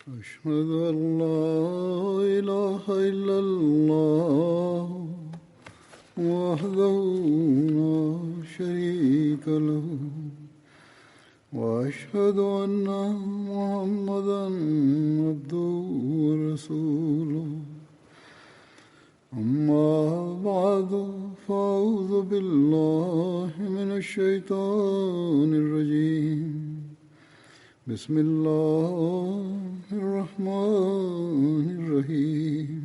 أشهد أن لا إله إلا الله وحده لا شريك له وأشهد أن محمدا عبده ورسوله أما بعد فأعوذ بالله من الشيطان الرجيم بسم الله الرحمن الرحيم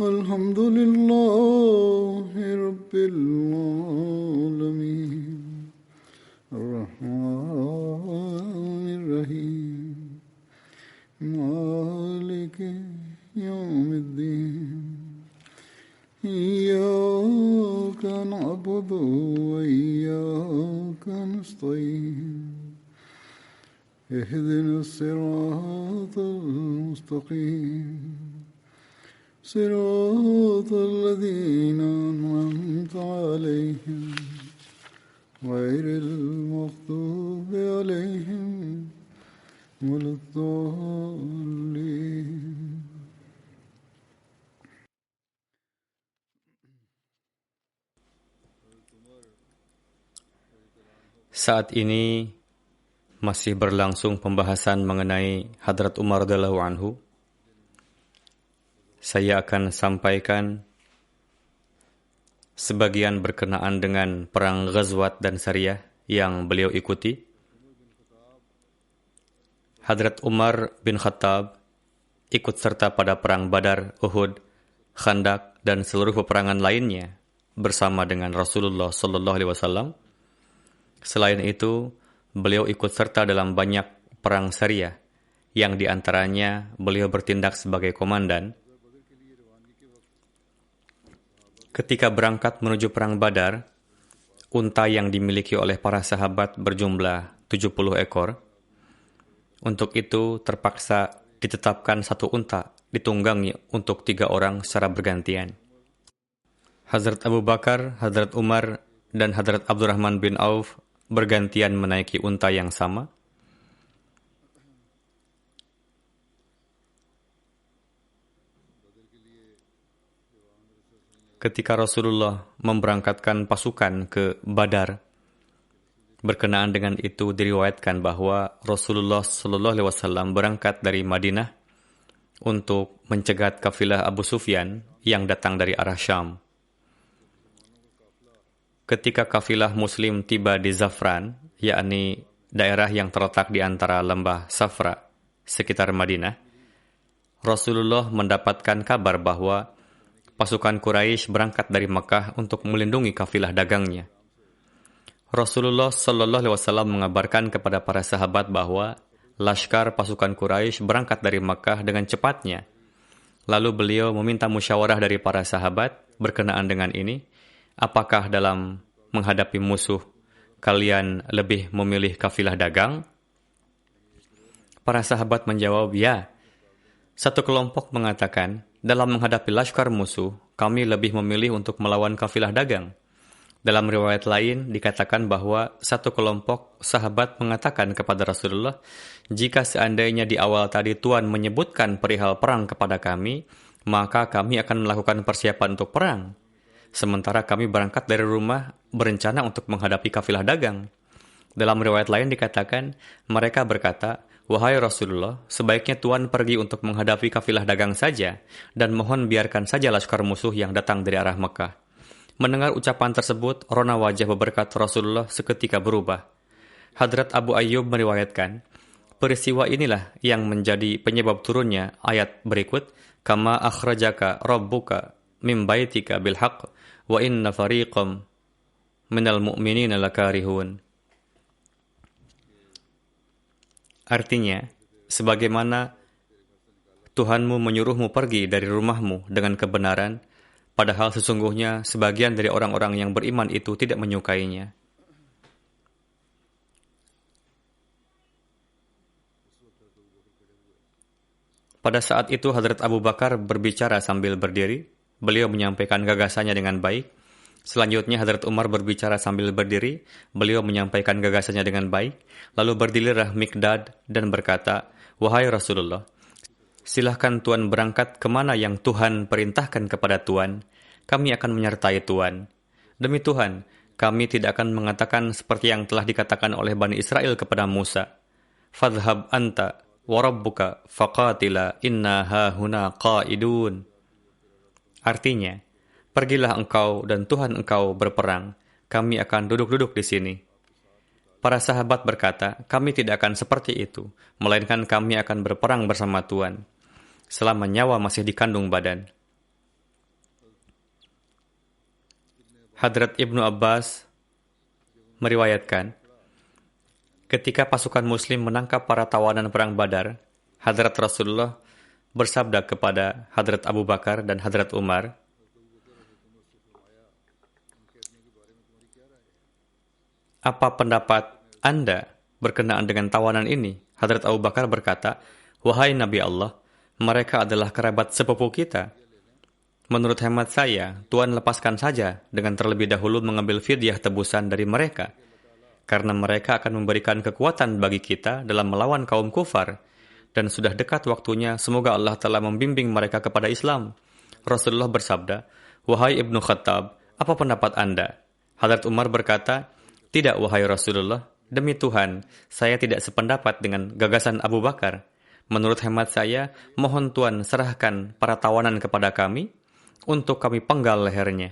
الحمد لله رب العالمين الرحمن الرحيم مالك يوم الدين إياك نعبد وإياك نستعين اهدنا الصراط المستقيم صراط الذين أنعمت عليهم غير المغضوب عليهم ولا الضالين. Saat ini masih berlangsung pembahasan mengenai Hadrat Umar radhiyallahu anhu. Saya akan sampaikan sebagian berkenaan dengan perang Ghazwat dan Sariyah yang beliau ikuti. Hadrat Umar bin Khattab ikut serta pada perang Badar, Uhud, Khandak, dan seluruh peperangan lainnya bersama dengan Rasulullah SAW. Selain itu, beliau ikut serta dalam banyak perang Sariyah, yang diantaranya beliau bertindak sebagai komandan. Ketika berangkat menuju perang Badar, unta yang dimiliki oleh para sahabat berjumlah 70 ekor. Untuk itu terpaksa ditetapkan satu unta ditunggangi untuk 3 orang secara bergantian. Hazrat Abu Bakar, Hazrat Umar, dan Hazrat Abdurrahman bin Auf bergantian menaiki unta yang sama. Ketika Rasulullah memberangkatkan pasukan ke Badar, berkenaan dengan itu diriwayatkan bahwa Rasulullah SAW berangkat dari Madinah untuk mencegat kafilah Abu Sufyan yang datang dari arah Syam. Ketika kafilah Muslim tiba di Zafran, yakni daerah yang terletak di antara lembah Safra, sekitar Madinah, Rasulullah mendapatkan kabar bahwa pasukan Quraisy berangkat dari Makkah untuk melindungi kafilah dagangnya. Rasulullah SAW mengabarkan kepada para sahabat bahwa laskar pasukan Quraisy berangkat dari Makkah dengan cepatnya. Lalu beliau meminta musyawarah dari para sahabat berkenaan dengan ini. Apakah dalam menghadapi musuh kalian lebih memilih kafilah dagang? Para sahabat menjawab, ya. Satu kelompok mengatakan, dalam menghadapi laskar musuh, kami lebih memilih untuk melawan kafilah dagang. Dalam riwayat lain dikatakan bahwa satu kelompok sahabat mengatakan kepada Rasulullah, jika seandainya di awal tadi Tuhan menyebutkan perihal perang kepada kami, maka kami akan melakukan persiapan untuk perang. Sementara kami berangkat dari rumah berencana untuk menghadapi kafilah dagang. Dalam riwayat lain dikatakan, mereka berkata, wahai Rasulullah, sebaiknya Tuhan pergi untuk menghadapi kafilah dagang saja, dan mohon biarkan saja laskar musuh yang datang dari arah Mekah. Mendengar ucapan tersebut, rona wajah beberkat Rasulullah seketika berubah. Hadrat Abu Ayyub meriwayatkan, peristiwa inilah yang menjadi penyebab turunnya ayat berikut, kama akhrajaka rabbuka min baitika bil haqq wa inna fariqam minal mu'minina lakarihun. Artinya, sebagaimana Tuhanmu menyuruhmu pergi dari rumahmu dengan kebenaran, padahal sesungguhnya sebagian dari orang-orang yang beriman itu tidak menyukainya. Pada saat itu Hadrat Abu Bakar berbicara sambil berdiri. Beliau menyampaikan gagasannya dengan baik. Selanjutnya Hadrat Umar berbicara sambil berdiri. Beliau menyampaikan gagasannya dengan baik. Lalu berdirilah Miqdad dan berkata, "Wahai Rasulullah, silahkan Tuan berangkat kemana yang Tuhan perintahkan kepada Tuan. Kami akan menyertai Tuan. Demi Tuhan, kami tidak akan mengatakan seperti yang telah dikatakan oleh Bani Israel kepada Musa. Fadhhab anta wa rabbuka faqatila inna hahuna qa'idun." Artinya, pergilah engkau dan Tuhan engkau berperang. Kami akan duduk-duduk di sini. Para sahabat berkata, kami tidak akan seperti itu, melainkan kami akan berperang bersama Tuhan, selama nyawa masih dikandung badan. Hadrat Ibnu Abbas meriwayatkan, ketika pasukan Muslim menangkap para tawanan perang Badar, Hadrat Rasulullah bersabda kepada Hadrat Abu Bakar dan Hadrat Umar, "Apa pendapat Anda berkenaan dengan tawanan ini?" Hadrat Abu Bakar berkata, "Wahai Nabi Allah, mereka adalah kerabat sepupu kita. Menurut hemat saya, Tuhan lepaskan saja dengan terlebih dahulu mengambil fidyah tebusan dari mereka, karena mereka akan memberikan kekuatan bagi kita dalam melawan kaum kufar, dan sudah dekat waktunya semoga Allah telah membimbing mereka kepada Islam." Rasulullah bersabda, "Wahai Ibnu Khattab, apa pendapat Anda?" Hadrat Umar berkata, "Tidak, wahai Rasulullah, demi Tuhan, saya tidak sependapat dengan gagasan Abu Bakar. Menurut hemat saya, mohon Tuhan serahkan para tawanan kepada kami, untuk kami penggal lehernya.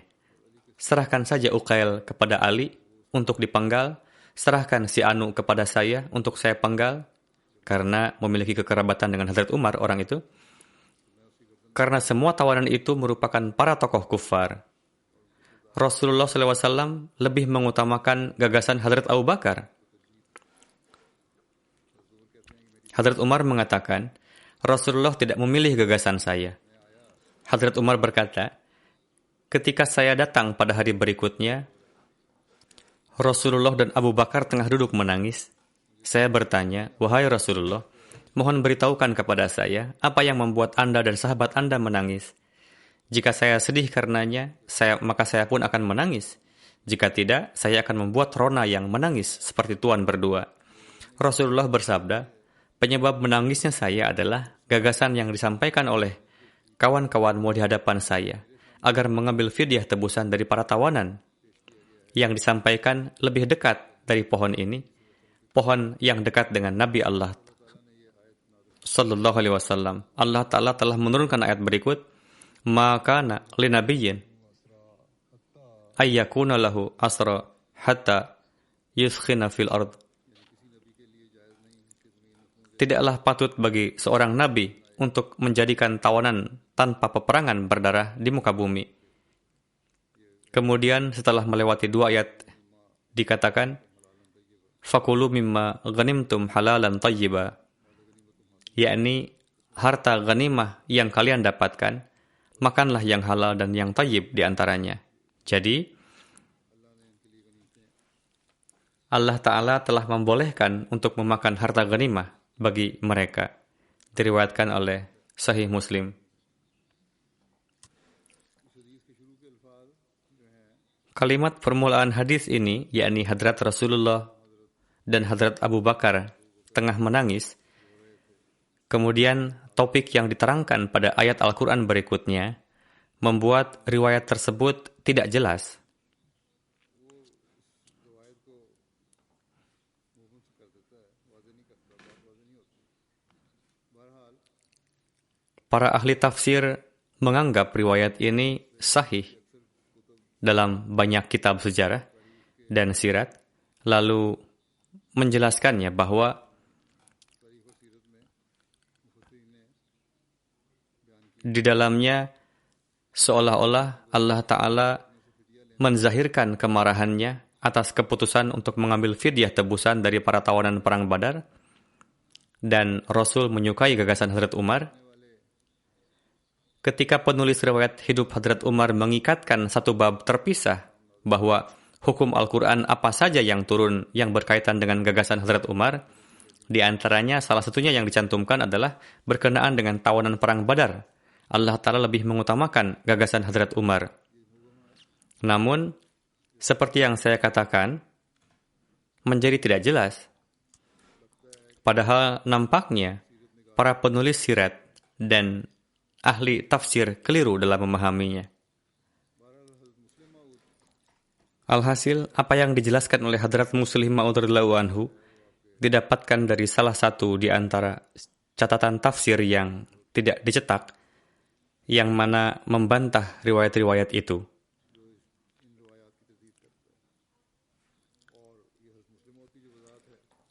Serahkan saja Uqail kepada Ali, untuk dipenggal. Serahkan si Anu kepada saya, untuk saya penggal." Karena memiliki kekerabatan dengan Hadrat Umar, orang itu. Karena semua tawanan itu merupakan para tokoh kufar. Rasulullah SAW lebih mengutamakan gagasan Hadrat Abu Bakar. Hadrat Umar mengatakan, Rasulullah tidak memilih gagasan saya. Hadrat Umar berkata, ketika saya datang pada hari berikutnya, Rasulullah dan Abu Bakar tengah duduk menangis. Saya bertanya, "Wahai Rasulullah, mohon beritahukan kepada saya apa yang membuat Anda dan sahabat Anda menangis. Jika saya sedih karenanya, maka saya pun akan menangis. Jika tidak, saya akan membuat Rona yang menangis seperti Tuan berdua." Rasulullah bersabda, "Penyebab menangisnya saya adalah gagasan yang disampaikan oleh kawan-kawanmu di hadapan saya, agar mengambil fidyah tebusan dari para tawanan. Yang disampaikan lebih dekat dari pohon ini, pohon yang dekat dengan Nabi Allah Sallallahu Alaihi Wasallam. Allah Ta'ala telah menurunkan ayat berikut, "Maka li nabiyyin ayyakuna lahu asra hatta yuskhina fil ard." Tidaklah patut bagi seorang nabi untuk menjadikan tawanan tanpa peperangan berdarah di muka bumi. Kemudian setelah melewati dua ayat dikatakan, "Fakulu mimma ghanimtum halalan tayyiba," yakni harta ghanimah yang kalian dapatkan, makanlah yang halal dan yang tayyib di antaranya. Jadi, Allah Ta'ala telah membolehkan untuk memakan harta ghanimah bagi mereka. Diriwayatkan oleh Sahih Muslim. Kalimat permulaan hadis ini, yakni Hadrat Rasulullah dan Hadrat Abu Bakar tengah menangis. Kemudian topik yang diterangkan pada ayat Al-Quran berikutnya membuat riwayat tersebut tidak jelas. Para ahli tafsir menganggap riwayat ini sahih dalam banyak kitab sejarah dan sirat, lalu menjelaskannya bahwa di dalamnya seolah-olah Allah Ta'ala menzahirkan kemarahannya atas keputusan untuk mengambil fidyah tebusan dari para tawanan perang Badar, dan Rasul menyukai gagasan Hadrat Umar. Ketika penulis riwayat hidup Hadrat Umar mengikatkan satu bab terpisah bahwa hukum Al-Quran apa saja yang turun yang berkaitan dengan gagasan Hadrat Umar, di antaranya salah satunya yang dicantumkan adalah berkenaan dengan tawanan perang Badar. Allah Ta'ala lebih mengutamakan gagasan Hadrat Umar. Namun, seperti yang saya katakan, menjadi tidak jelas. Padahal nampaknya para penulis sirat dan ahli tafsir keliru dalam memahaminya. Alhasil, apa yang dijelaskan oleh Hadrat Muslih Maud radhiyallahu anhu didapatkan dari salah satu di antara catatan tafsir yang tidak dicetak, yang mana membantah riwayat-riwayat itu.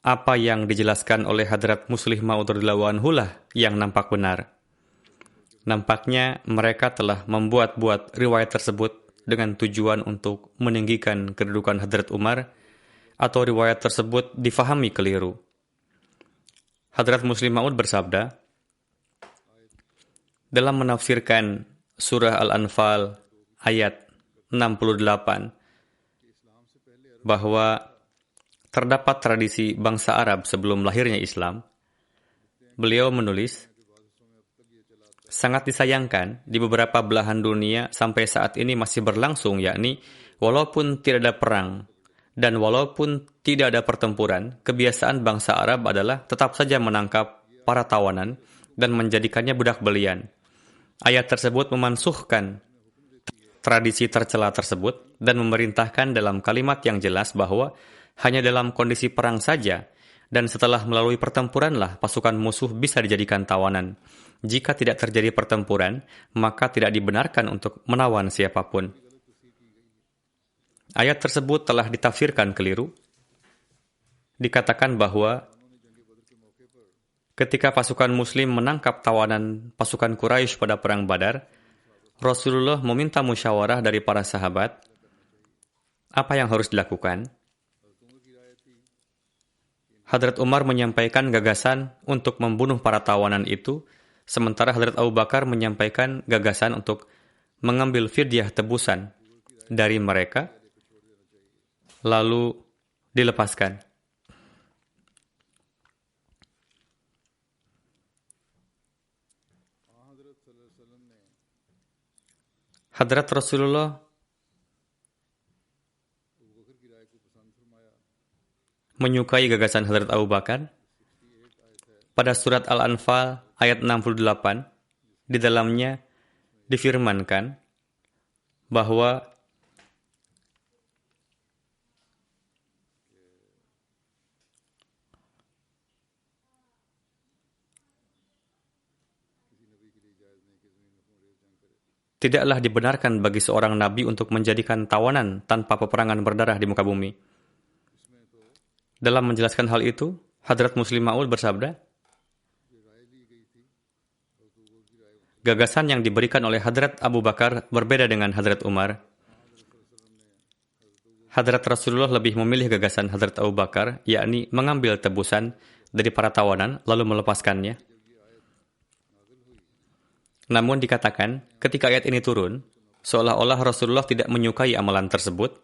Apa yang dijelaskan oleh Hadrat Muslih Maud radhiyallahu anhu lah yang nampak benar. Nampaknya mereka telah membuat-buat riwayat tersebut dengan tujuan untuk meninggikan kedudukan Hadrat Umar, atau riwayat tersebut difahami keliru. Hadrat Muslih Maud bersabda, dalam menafsirkan surah Al-Anfal ayat 68, bahwa terdapat tradisi bangsa Arab sebelum lahirnya Islam, beliau menulis, sangat disayangkan di beberapa belahan dunia sampai saat ini masih berlangsung, yakni walaupun tidak ada perang dan walaupun tidak ada pertempuran, kebiasaan bangsa Arab adalah tetap saja menangkap para tawanan dan menjadikannya budak belian. Ayat tersebut memansuhkan tradisi tercela tersebut dan memerintahkan dalam kalimat yang jelas bahwa hanya dalam kondisi perang saja dan setelah melalui pertempuranlah pasukan musuh bisa dijadikan tawanan. Jika tidak terjadi pertempuran, maka tidak dibenarkan untuk menawan siapapun. Ayat tersebut telah ditafsirkan keliru. Dikatakan bahwa ketika pasukan Muslim menangkap tawanan pasukan Quraisy pada Perang Badar, Rasulullah meminta musyawarah dari para sahabat, apa yang harus dilakukan? Hadrat Umar menyampaikan gagasan untuk membunuh para tawanan itu, sementara Hadrat Abu Bakar menyampaikan gagasan untuk mengambil fidyah tebusan dari mereka, lalu dilepaskan. Hadrat Rasulullah menyukai gagasan Hadrat Abu Bakar. Pada surat Al-Anfal ayat 68, di dalamnya difirmankan bahwa tidaklah dibenarkan bagi seorang nabi untuk menjadikan tawanan tanpa peperangan berdarah di muka bumi. Dalam menjelaskan hal itu, Hadrat Muslih Maud bersabda, gagasan yang diberikan oleh Hadrat Abu Bakar berbeda dengan Hadrat Umar. Hadrat Rasulullah lebih memilih gagasan Hadrat Abu Bakar, yakni mengambil tebusan dari para tawanan lalu melepaskannya. Namun dikatakan, ketika ayat ini turun, seolah-olah Rasulullah tidak menyukai amalan tersebut,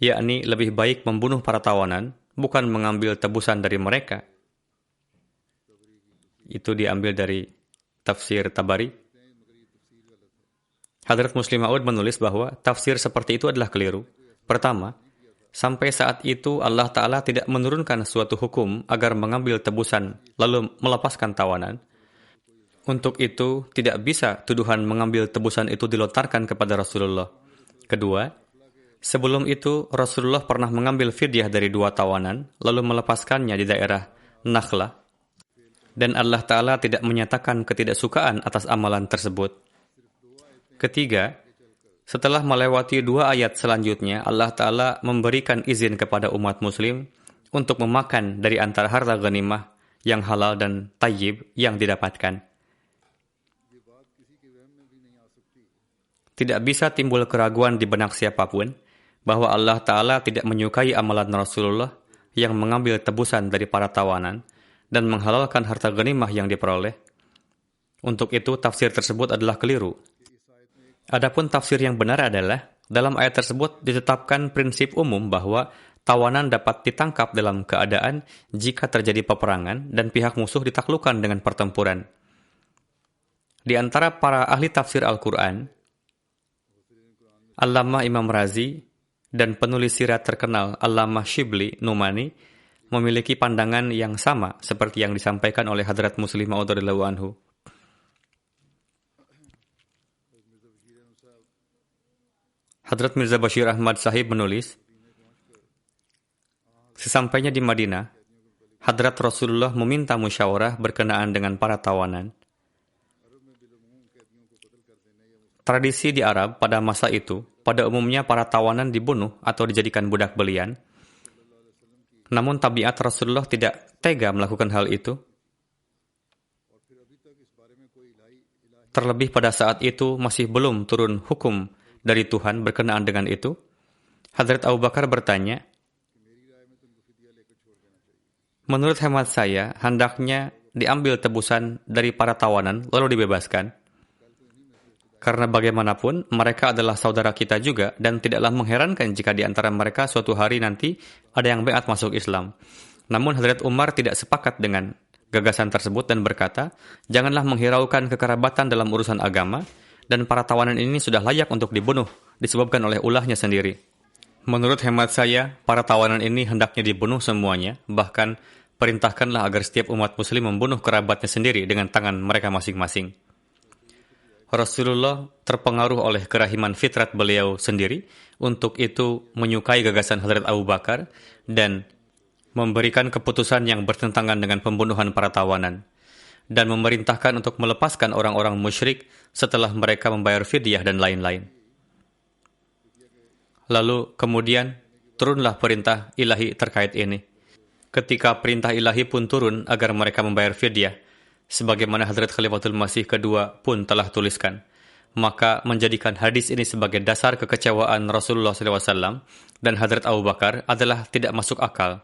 yakni lebih baik membunuh para tawanan, bukan mengambil tebusan dari mereka. Itu diambil dari tafsir Tabari. Hadrat Muslih Maud menulis bahwa tafsir seperti itu adalah keliru. Pertama, sampai saat itu Allah Ta'ala tidak menurunkan suatu hukum agar mengambil tebusan lalu melepaskan tawanan. Untuk itu, tidak bisa tuduhan mengambil tebusan itu dilontarkan kepada Rasulullah. Kedua, sebelum itu Rasulullah pernah mengambil fidyah dari 2 tawanan lalu melepaskannya di daerah Nakhlah. Dan Allah Ta'ala tidak menyatakan ketidaksukaan atas amalan tersebut. Ketiga, setelah melewati 2 ayat selanjutnya, Allah Ta'ala memberikan izin kepada umat muslim untuk memakan dari antara harta ghanimah yang halal dan tayyib yang didapatkan. Tidak bisa timbul keraguan di benak siapapun bahwa Allah Ta'ala tidak menyukai amalan Rasulullah yang mengambil tebusan dari para tawanan dan menghalalkan harta ghanimah yang diperoleh. Untuk itu, tafsir tersebut adalah keliru. Adapun tafsir yang benar adalah, dalam ayat tersebut ditetapkan prinsip umum bahwa tawanan dapat ditangkap dalam keadaan jika terjadi peperangan dan pihak musuh ditaklukkan dengan pertempuran. Di antara para ahli tafsir Al-Quran, Allamah Imam Razi dan penulis sirat terkenal Allamah Shibli Numani memiliki pandangan yang sama seperti yang disampaikan oleh Hadrat Muslim Maud radhiyallahu anhu. Hadrat Mirza Bashir Ahmad Sahib menulis, sesampainya di Madinah, Hadrat Rasulullah meminta musyawarah berkenaan dengan para tawanan. Tradisi di Arab pada masa itu, pada umumnya para tawanan dibunuh atau dijadikan budak belian. Namun tabiat Rasulullah tidak tega melakukan hal itu. Terlebih pada saat itu masih belum turun hukum dari Tuhan berkenaan dengan itu. Hadrat Abu Bakar bertanya, menurut hemat saya, hendaknya diambil tebusan dari para tawanan lalu dibebaskan. Karena bagaimanapun, mereka adalah saudara kita juga dan tidaklah mengherankan jika di antara mereka suatu hari nanti ada yang beat masuk Islam. Namun Hadrat Umar tidak sepakat dengan gagasan tersebut dan berkata, janganlah menghiraukan kekerabatan dalam urusan agama, dan para tawanan ini sudah layak untuk dibunuh, disebabkan oleh ulahnya sendiri. Menurut hemat saya, para tawanan ini hendaknya dibunuh semuanya, bahkan perintahkanlah agar setiap umat muslim membunuh kerabatnya sendiri dengan tangan mereka masing-masing. Rasulullah terpengaruh oleh kerahiman fitrat beliau sendiri, untuk itu menyukai gagasan Hadrat Abu Bakar dan memberikan keputusan yang bertentangan dengan pembunuhan para tawanan, dan memerintahkan untuk melepaskan orang-orang musyrik setelah mereka membayar fidyah dan lain-lain. Lalu kemudian turunlah perintah ilahi terkait ini. Ketika perintah ilahi pun turun agar mereka membayar fidyah, sebagaimana Hadrat Khalifatul Masih kedua pun telah tuliskan, maka menjadikan hadis ini sebagai dasar kekecewaan Rasulullah SAW dan Hadrat Abu Bakar adalah tidak masuk akal.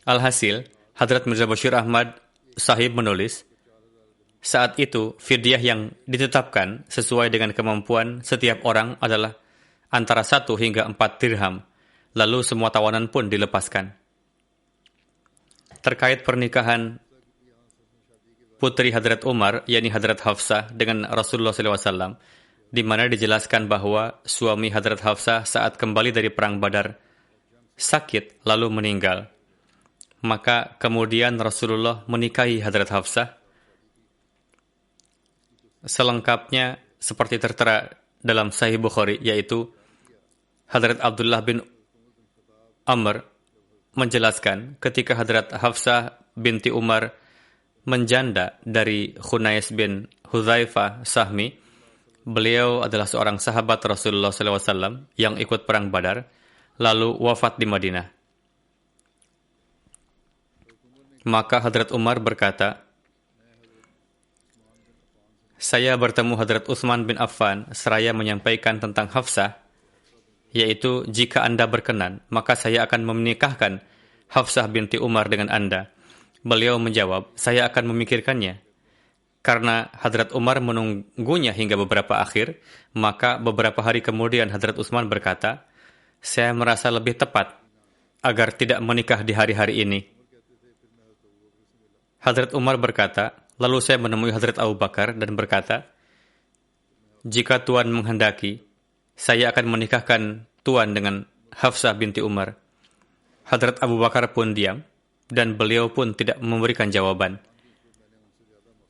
Alhasil, Hadrat Mirza Bashir Ahmad Sahib menulis, saat itu fidyah yang ditetapkan sesuai dengan kemampuan setiap orang adalah antara 1 hingga 4 dirham, lalu semua tawanan pun dilepaskan. Terkait pernikahan putri Hadrat Umar, yakni Hadrat Hafsah dengan Rasulullah SAW, di mana dijelaskan bahwa suami Hadrat Hafsah saat kembali dari Perang Badar sakit lalu meninggal. Maka kemudian Rasulullah menikahi Hadrat Hafsah. Selengkapnya seperti tertera dalam Sahih Bukhari, yaitu Hadrat Abdullah bin Amr menjelaskan ketika Hadrat Hafsah binti Umar menjanda dari Khunais bin Hudzaifah Sahmi, beliau adalah seorang sahabat Rasulullah SAW yang ikut Perang Badar, lalu wafat di Madinah. Maka Hadrat Umar berkata, saya bertemu Hadrat Utsman bin Affan seraya menyampaikan tentang Hafsah, yaitu jika Anda berkenan, maka saya akan menikahkan Hafsah binti Umar dengan Anda. Beliau menjawab, saya akan memikirkannya. Karena Hadrat Umar menunggunya hingga beberapa akhir, maka beberapa hari kemudian Hadrat Utsman berkata, saya merasa lebih tepat agar tidak menikah di hari-hari ini. Hadrat Umar berkata, lalu saya menemui Hadrat Abu Bakar dan berkata, jika Tuan menghendaki, saya akan menikahkan Tuan dengan Hafsah binti Umar. Hadrat Abu Bakar pun diam, dan beliau pun tidak memberikan jawaban.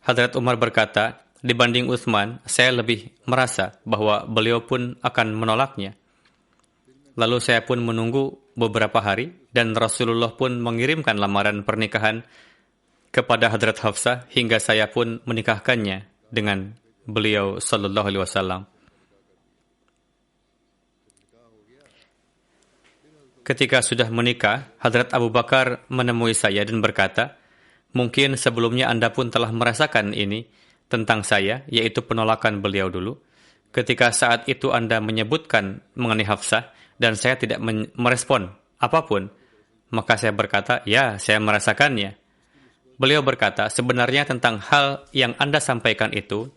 Hadrat Umar berkata, dibanding Utsman, saya lebih merasa bahwa beliau pun akan menolaknya. Lalu saya pun menunggu beberapa hari, dan Rasulullah pun mengirimkan lamaran pernikahan kepada Hadrat Hafsah hingga saya pun menikahkannya dengan beliau sallallahu alaihi wasallam. Ketika sudah menikah, Hadrat Abu Bakar menemui saya dan berkata, mungkin sebelumnya Anda pun telah merasakan ini tentang saya, yaitu penolakan beliau dulu. Ketika saat itu Anda menyebutkan mengenai Hafsah dan saya tidak merespon apapun, maka saya berkata, ya, saya merasakannya. Beliau berkata, sebenarnya tentang hal yang Anda sampaikan itu,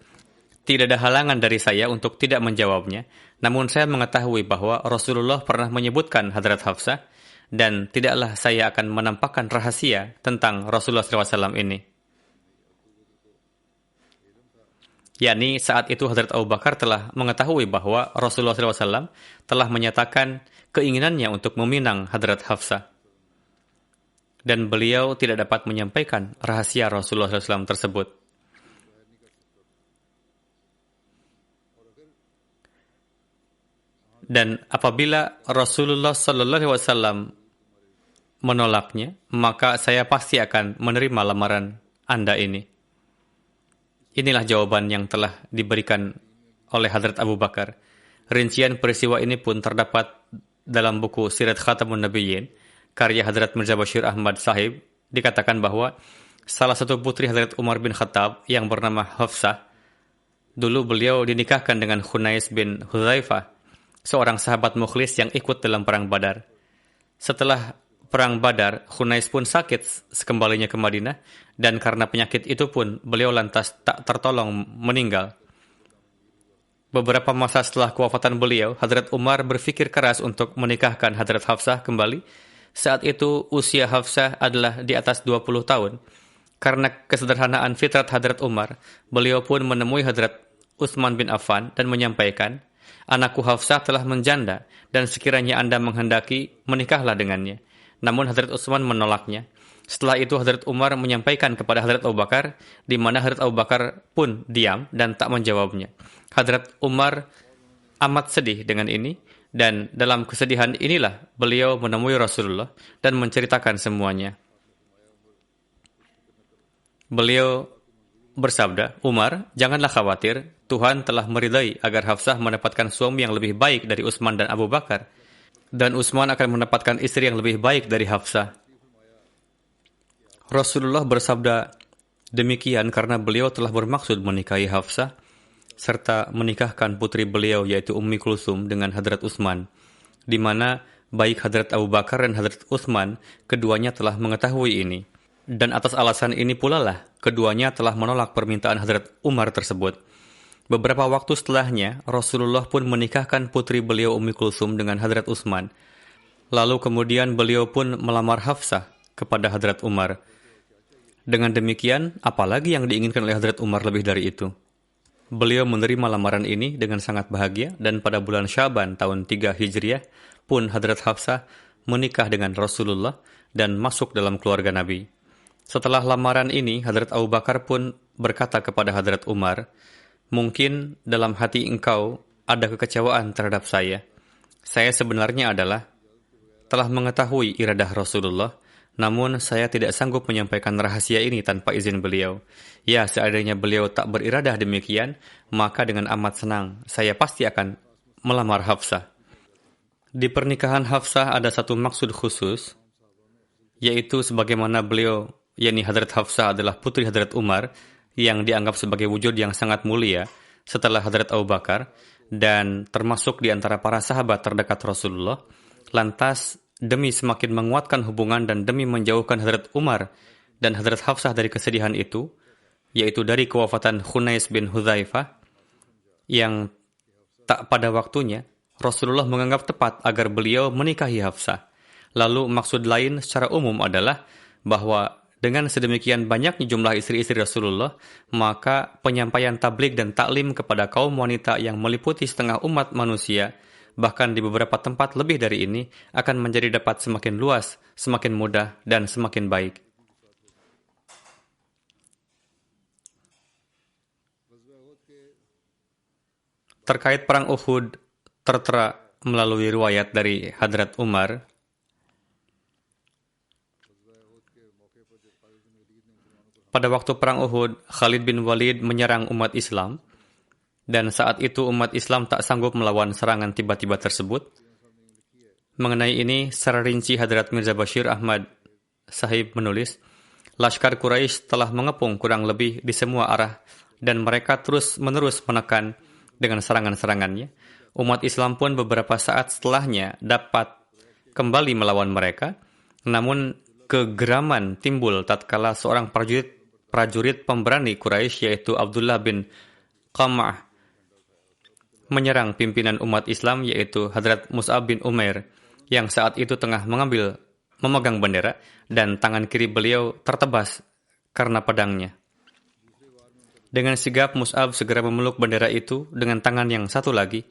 tidak ada halangan dari saya untuk tidak menjawabnya. Namun saya mengetahui bahwa Rasulullah pernah menyebutkan Hadrat Hafsah, dan tidaklah saya akan menampakkan rahasia tentang Rasulullah SAW ini. yakni saat itu Hadrat Abu Bakar telah mengetahui bahwa Rasulullah SAW telah menyatakan keinginannya untuk meminang Hadrat Hafsah. Dan beliau tidak dapat menyampaikan rahasia Rasulullah SAW tersebut. Dan apabila Rasulullah SAW menolaknya, maka saya pasti akan menerima lamaran Anda ini. Inilah jawaban yang telah diberikan oleh Hadrat Abu Bakar. Rincian peristiwa ini pun terdapat dalam buku Sirat Khatamun Nabiyyin, karya Hadrat Mirza Bashir Ahmad Sahib. Dikatakan bahwa salah satu putri Hadrat Umar bin Khattab yang bernama Hafsah, dulu beliau dinikahkan dengan Khunais bin Hudzaifah, seorang sahabat mukhlis yang ikut dalam perang Badar. Setelah perang Badar, Khunais pun sakit sekembalinya ke Madinah, dan karena penyakit itu pun beliau lantas tak tertolong meninggal. Beberapa masa setelah kewafatan beliau, Hadrat Umar berpikir keras untuk menikahkan Hadrat Hafsah kembali. Saat itu usia Hafsah adalah di atas 20 tahun. Karena kesederhanaan fitrat Hadrat Umar, beliau pun menemui Hadrat Utsman bin Affan dan menyampaikan, "Anakku Hafsah telah menjanda, dan sekiranya Anda menghendaki, menikahlah dengannya." Namun Hadrat Utsman menolaknya. Setelah itu Hadrat Umar menyampaikan kepada Hadrat Abu Bakar, di mana Hadrat Abu Bakar pun diam dan tak menjawabnya. Hadrat Umar amat sedih dengan ini, dan dalam kesedihan inilah beliau menemui Rasulullah dan menceritakan semuanya. Beliau bersabda, "Umar, janganlah khawatir, Tuhan telah meridai agar Hafsah mendapatkan suami yang lebih baik dari Utsman dan Abu Bakar, dan Utsman akan mendapatkan istri yang lebih baik dari Hafsah." Rasulullah bersabda demikian karena beliau telah bermaksud menikahi Hafsah serta menikahkan putri beliau yaitu Ummi Kulsum dengan Hadrat Utsman, di mana baik Hadrat Abu Bakar dan Hadrat Utsman keduanya telah mengetahui ini. Dan atas alasan ini pula lah keduanya telah menolak permintaan Hadrat Umar tersebut. Beberapa waktu setelahnya, Rasulullah pun menikahkan putri beliau Ummi Kulsum dengan Hadrat Utsman. Lalu kemudian beliau pun melamar Hafsah kepada Hadrat Umar. Dengan demikian, apalagi yang diinginkan oleh Hadrat Umar lebih dari itu? Beliau menerima lamaran ini dengan sangat bahagia, dan pada bulan Syaban tahun 3 Hijriah pun Hadrat Hafsah menikah dengan Rasulullah dan masuk dalam keluarga Nabi. Setelah lamaran ini, Hadrat Abu Bakar pun berkata kepada Hadrat Umar, "Mungkin dalam hati engkau ada kekecewaan terhadap saya. Saya sebenarnya telah mengetahui iradah Rasulullah, namun saya tidak sanggup menyampaikan rahasia ini tanpa izin beliau. Ya, seandainya beliau tak beriradah demikian, maka dengan amat senang saya pasti akan melamar Hafsah." Di pernikahan Hafsah ada satu maksud khusus, yaitu sebagaimana beliau, yakni Hadrat Hafsah adalah putri Hadrat Umar, yang dianggap sebagai wujud yang sangat mulia setelah Hadrat Abu Bakar, dan termasuk di antara para sahabat terdekat Rasulullah. Lantas, demi semakin menguatkan hubungan dan demi menjauhkan Hadrat Umar dan Hadrat Hafsah dari kesedihan itu, yaitu dari kewafatan Khunais bin Hudzaifah yang tak pada waktunya, Rasulullah menganggap tepat agar beliau menikahi Hafsah. Lalu maksud lain secara umum adalah bahwa dengan sedemikian banyaknya jumlah istri-istri Rasulullah, maka penyampaian tabligh dan taklim kepada kaum wanita yang meliputi setengah umat manusia, bahkan di beberapa tempat lebih dari ini, akan menjadi dapat semakin luas, semakin mudah, dan semakin baik. Terkait perang Uhud, tertera melalui riwayat dari Hadrat Umar, pada waktu perang Uhud, Khalid bin Walid menyerang umat Islam, dan saat itu umat Islam tak sanggup melawan serangan tiba-tiba tersebut. Mengenai ini, secara rinci Hadrat Mirza Bashir Ahmad Sahib menulis, Laskar Quraisy telah mengepung kurang lebih di semua arah, dan mereka terus-menerus menekan dengan serangan-serangannya. Umat Islam pun beberapa saat setelahnya dapat kembali melawan mereka, namun kegeraman timbul tatkala seorang prajurit pemberani Quraisy yaitu Abdullah bin Qam'ah menyerang pimpinan umat Islam yaitu Hadrat Mus'ab bin Umair yang saat itu tengah memegang bendera dan tangan kiri beliau tertebas karena pedangnya. Dengan sigap Mus'ab segera memeluk bendera itu dengan tangan yang satu lagi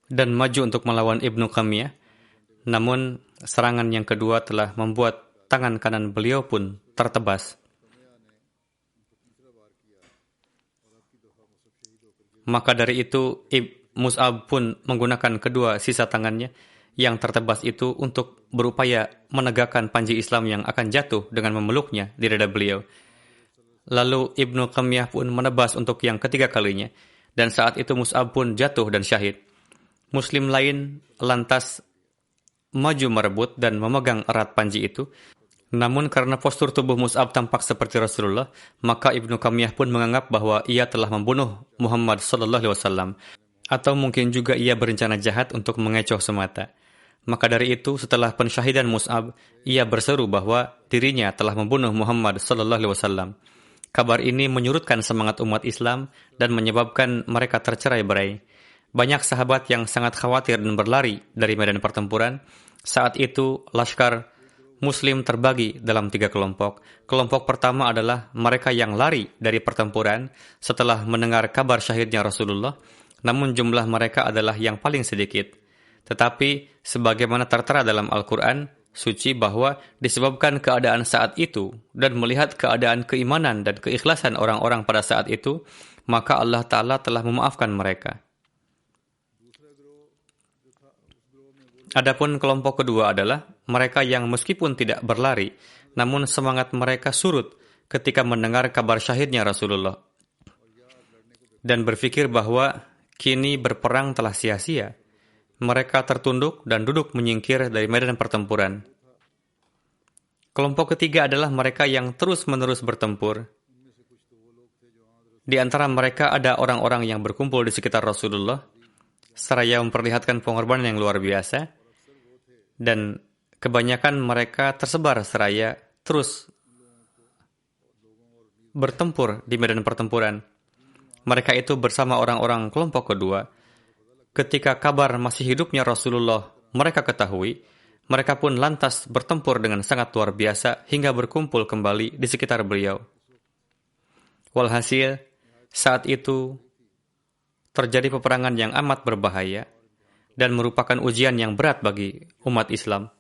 dan maju untuk melawan Ibnu Qamiyah. Namun serangan yang kedua telah membuat tangan kanan beliau pun tertebas. Maka dari itu Mus'ab pun menggunakan kedua sisa tangannya yang tertebas itu untuk berupaya menegakkan panji Islam yang akan jatuh dengan memeluknya di dada beliau. Lalu Ibnu Qamiyah pun menebas untuk yang ketiga kalinya, dan saat itu Mus'ab pun jatuh dan syahid. Muslim lain lantas maju merebut dan memegang erat panji itu. Namun karena postur tubuh Mus'ab tampak seperti Rasulullah, maka Ibnu Qamiyah pun menganggap bahwa ia telah membunuh Muhammad SAW, atau mungkin juga ia berencana jahat untuk mengecoh semata. Maka dari itu, setelah pensyahidan Mus'ab, ia berseru bahwa dirinya telah membunuh Muhammad SAW. Kabar ini menyurutkan semangat umat Islam dan menyebabkan mereka tercerai-berai. Banyak sahabat yang sangat khawatir dan berlari dari medan pertempuran. Saat itu, laskar Muslim terbagi dalam 3 kelompok. Kelompok pertama adalah mereka yang lari dari pertempuran setelah mendengar kabar syahidnya Rasulullah, namun jumlah mereka adalah yang paling sedikit. Tetapi, sebagaimana tertera dalam Al-Quran suci bahwa disebabkan keadaan saat itu dan melihat keadaan keimanan dan keikhlasan orang-orang pada saat itu, maka Allah Ta'ala telah memaafkan mereka. Adapun kelompok kedua adalah mereka yang meskipun tidak berlari, namun semangat mereka surut ketika mendengar kabar syahidnya Rasulullah dan berpikir bahwa kini berperang telah sia-sia. Mereka tertunduk dan duduk menyingkir dari medan pertempuran. Kelompok ketiga adalah mereka yang terus-menerus bertempur. Di antara mereka ada orang-orang yang berkumpul di sekitar Rasulullah, seraya memperlihatkan pengorbanan yang luar biasa, dan kebanyakan mereka tersebar seraya terus bertempur di medan pertempuran. Mereka itu bersama orang-orang kelompok kedua. Ketika kabar masih hidupnya Rasulullah mereka ketahui, mereka pun lantas bertempur dengan sangat luar biasa hingga berkumpul kembali di sekitar beliau. Walhasil, saat itu terjadi peperangan yang amat berbahaya dan merupakan ujian yang berat bagi umat Islam.